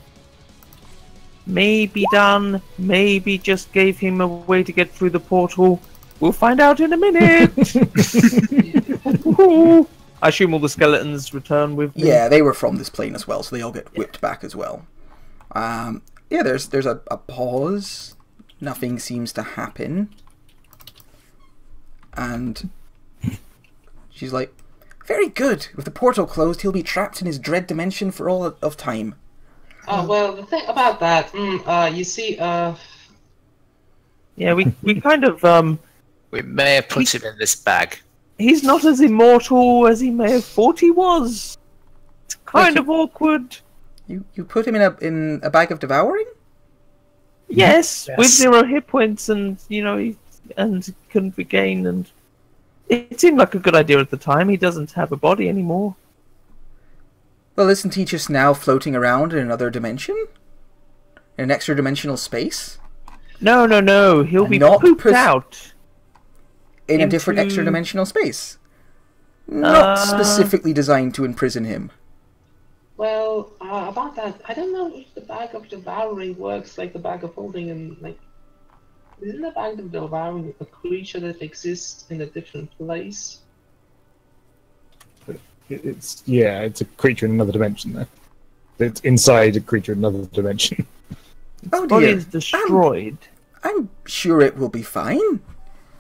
Maybe done. Maybe just gave him a way to get through the portal. We'll find out in a minute. I assume all the skeletons return with me. Yeah, they were from this plane as well, so they all get whipped back as well. Yeah, there's a pause. Nothing seems to happen. And she's like, "Very good. With the portal closed, he'll be trapped in his dread dimension for all of time." Oh, well, the thing about that, you see, Yeah, we kind of, We may have put him in this bag. he's not as immortal as he may have thought he was. It's kind of awkward. You put him in a bag of devouring? Yes, Yes. with 0 hit points, and and couldn't regain, and it seemed like a good idea at the time. He doesn't have a body anymore. Well, isn't he just now floating around in another dimension? In an extra dimensional space? No. He'll be Not pooped out. In a different Into- extra dimensional space? Not Uh, specifically designed to imprison him. well, about that, I don't know if the bag of devouring works like the bag of holding, and like, isn't the bag of devouring a creature that exists in a different place? It's a creature in another dimension though. It's inside a creature in another dimension. Oh Body dear. is destroyed. I'm sure it will be fine.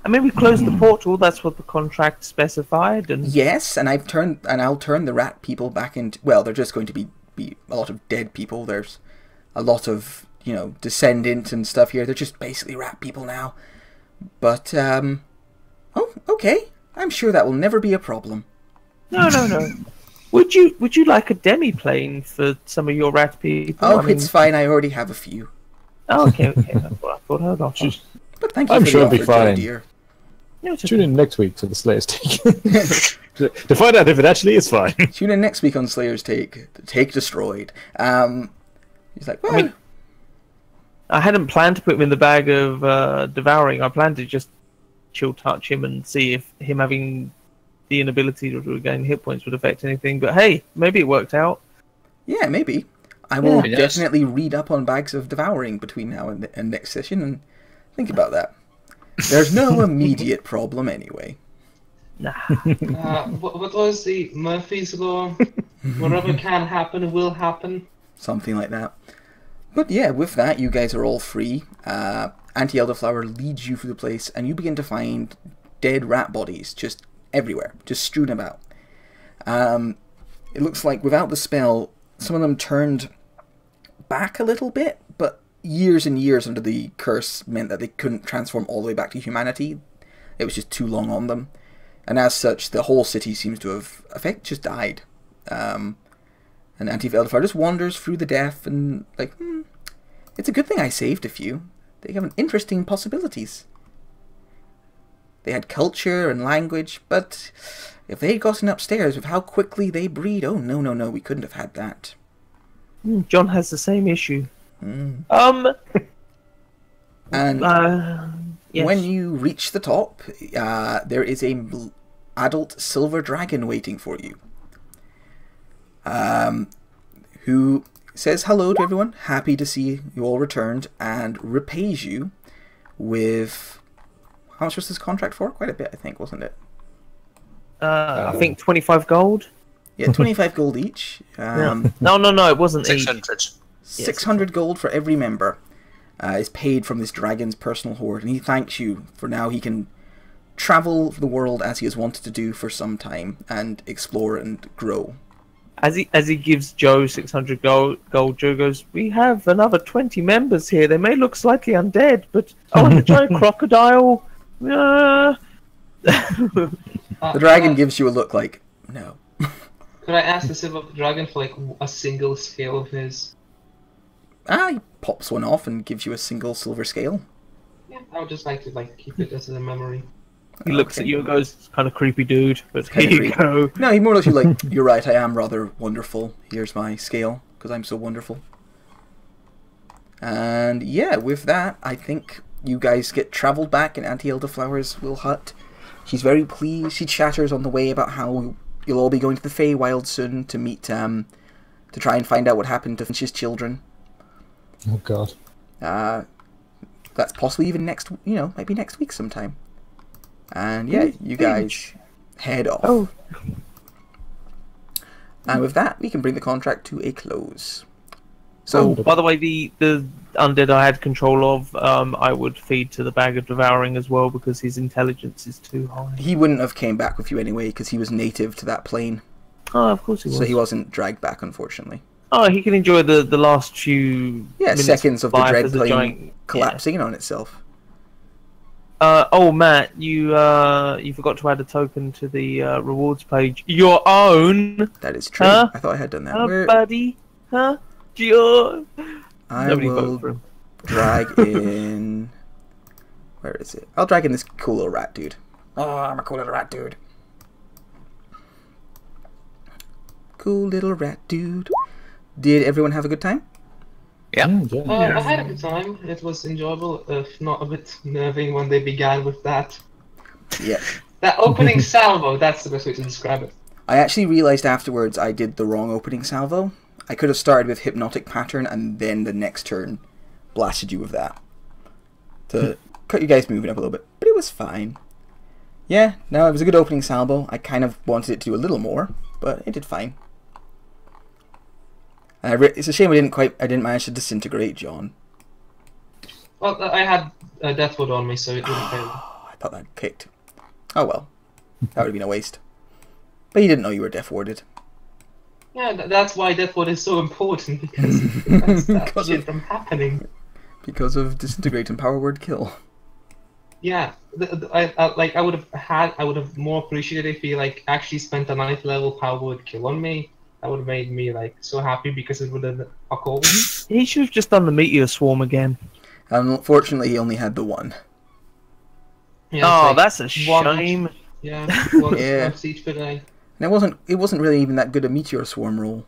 I mean, we closed the portal. That's what the contract specified, and Yes, and I'll turn the rat people back into. Well, they're just going to be a lot of dead people. There's a lot of descendant and stuff here. They're just basically rat people now. But oh, okay. I'm sure that will never be a problem. no. Would you like a demi-plane for some of your rat people? Oh, I mean- it's fine. I already have a few. Oh, okay. That's what I thought I'd offer. But thank you I'm for sure the it'll be offer, fine. dear. No, it's Tune okay. in next week to the Slayer's Take to find out if it actually is fine. Tune in next week on Slayer's Take. The Take Destroyed. He's like, well, I mean, I hadn't planned to put him in the bag of devouring. I planned to just chill touch him and see if him having the inability to regain hit points would affect anything. But hey, maybe it worked out. yeah, maybe. I will Yeah. definitely read up on bags of devouring between now and next session and think about that. There's no immediate problem anyway. Nah. What was the Murphy's Law? Whatever can happen will happen. Something like that. But yeah, with that, you guys are all free. Auntie Elderflower leads you through the place, and you begin to find dead rat bodies just everywhere, just strewn about. It looks like without the spell, some of them turned back a little bit, but years and years under the curse meant that they couldn't transform all the way back to humanity. It was just too long on them. And as such, the whole city seems to have just died. And Auntie Elderflower just wanders through the death and like, it's a good thing I saved a few. They have interesting possibilities. They had culture and language, but if they'd gotten upstairs with how quickly they breed, oh no, we couldn't have had that. John has the same issue. And Yes. when you reach the top, there is a adult silver dragon waiting for you. Who says hello to everyone, happy to see you all returned, and repays you with... How much was this contract for? Quite a bit, I think, wasn't it? I think 25 gold. Yeah, 25 gold each. No, it wasn't 8. 600. 600 gold for every member is paid from this dragon's personal hoard, and he thanks you for now he can travel the world as he has wanted to do for some time and explore and grow. As he gives Joe 600 gold, Joe goes, "We have another 20 members here. They may look slightly undead, but and the giant crocodile. The dragon gives you a look like, no. Could I ask the Silver Dragon for like a single scale of his? He pops one off and gives you a single silver scale. Yeah, I would just like to keep it as a memory. He looks at you and goes, "Kind of creepy dude, but here Kinda you go." No, he more looks you like, "You're right, I am rather wonderful. Here's my scale, because I'm so wonderful." And yeah, with that, I think you guys get travelled back in Auntie Elderflower's little hut. She's very pleased. She chatters on the way about how you'll all be going to the Feywild soon to meet, to try and find out what happened to Finch's children. Oh god. That's possibly even maybe next week sometime. And yeah, you guys head off. Oh. And with that, we can bring the contract to a close. So, So, by the way, the undead I had control of, I would feed to the bag of devouring as well because his intelligence is too high. he wouldn't have came back with you anyway because he was native to that plane. Oh, of course he was. So he wasn't dragged back, unfortunately. Oh, he can enjoy the last few minutes seconds of the life dread as a plane giant- collapsing in on itself. Oh, Matt, you forgot to add a token to the rewards page. Your own, That is true. Huh? I thought I had done that. huh, Where- buddy? Huh? Your... I Nobody will voted for him. drag in... Where is it? I'll drag in this cool little rat dude. Oh, I'm a cool little rat dude. Cool little rat dude. Did everyone have a good time? Yeah. I had a good time. It was enjoyable, if not a bit nerving when they began with that. Yeah. That opening salvo, that's the best way to describe it. I actually realised afterwards I did the wrong opening salvo. I could have started with Hypnotic Pattern and then the next turn blasted you with that. To cut you guys moving up a little bit. But it was fine. Yeah, no, it was a good opening salvo. I kind of wanted it to do a little more, but it did fine. And it's a shame I didn't manage to disintegrate John. Well, I had Deathwood on me, so it didn't fail. I thought that kicked. Oh well. That would have been a waste. But you didn't know you were death warded. Yeah, that's why Deathwood is so important, because it prevents that Because shit of- from happening. Because of disintegrate and power word kill. Yeah, I would have more appreciated if he actually spent a 9th level power word kill on me. That would have made me so happy because it would have fuck all. He should have just done the meteor swarm again. Unfortunately, he only had the one. Yeah, Oh, it's that's a one- shame. Yeah, once Yeah. each per day. And it wasn't really even that good a meteor swarm roll.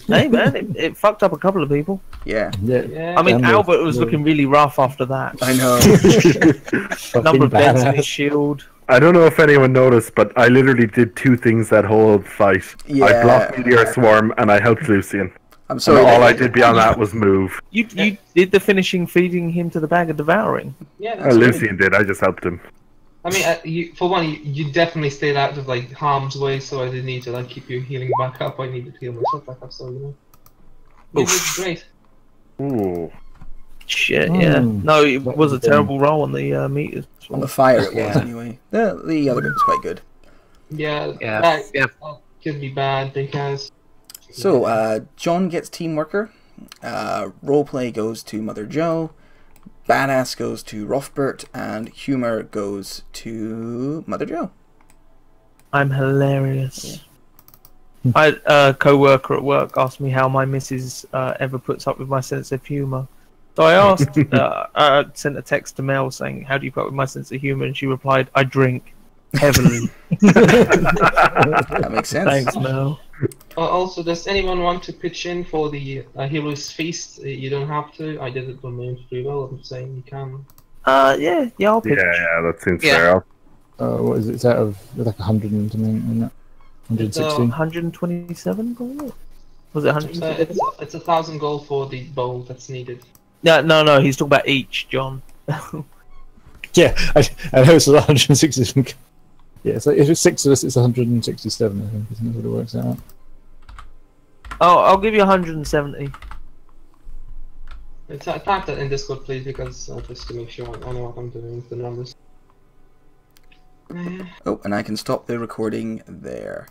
Hey man, it fucked up a couple of people. Yeah, Yeah. Yeah. I mean, And Albert was the- looking really rough after that. I know. Number of deaths in his badass. shield. I don't know if anyone noticed, but I literally did two things that whole fight. Yeah. I blocked Meteor Swarm and I helped Lucian. I'm And sorry. all I did beyond that was move. You did the finishing feeding him to the bag of devouring. Yeah, that's great. Lucian did, I just helped him. I mean, for one, you definitely stayed out of harm's way, so I didn't need to keep you healing back up. I needed to heal myself back up, so you did great. Ooh. Shit, yeah. Hmm. No, it That was a would've been- terrible roll on the meters. On the fire it was Yeah. anyway. The other bit was quite good. Yeah, Yeah. that could be bad because. So, John gets Team Worker. Roleplay goes to Mother Joe. Badass goes to Rothbert. And Humor goes to Mother Joe. I'm hilarious. A co-worker at work asked me how my missus ever puts up with my sense of humour. So I asked, I sent a text to Mel saying, "How do you put up with my sense of humour?" And she replied, "I drink heavily." That makes sense. Thanks, Mel. Also, does anyone want to pitch in for the Heroes Feast? You don't have to. I did it on my own free will. I'm saying you can. Yeah, I'll pitch. Yeah, that seems Yeah. fair. What is it? It's out of 100 and something, isn't it? 160. 127, probably? Was it 127? It's 1,000 gold for the bowl that's needed. No, he's talking about each, John. Yeah, I know it's 160. Yeah, so if it's 6 of us, it's 167, I think, isn't it, what it works out? Oh, I'll give you 170. Type that in Discord, please, because just to make sure I know what I'm doing with the numbers. Oh, and I can stop the recording there.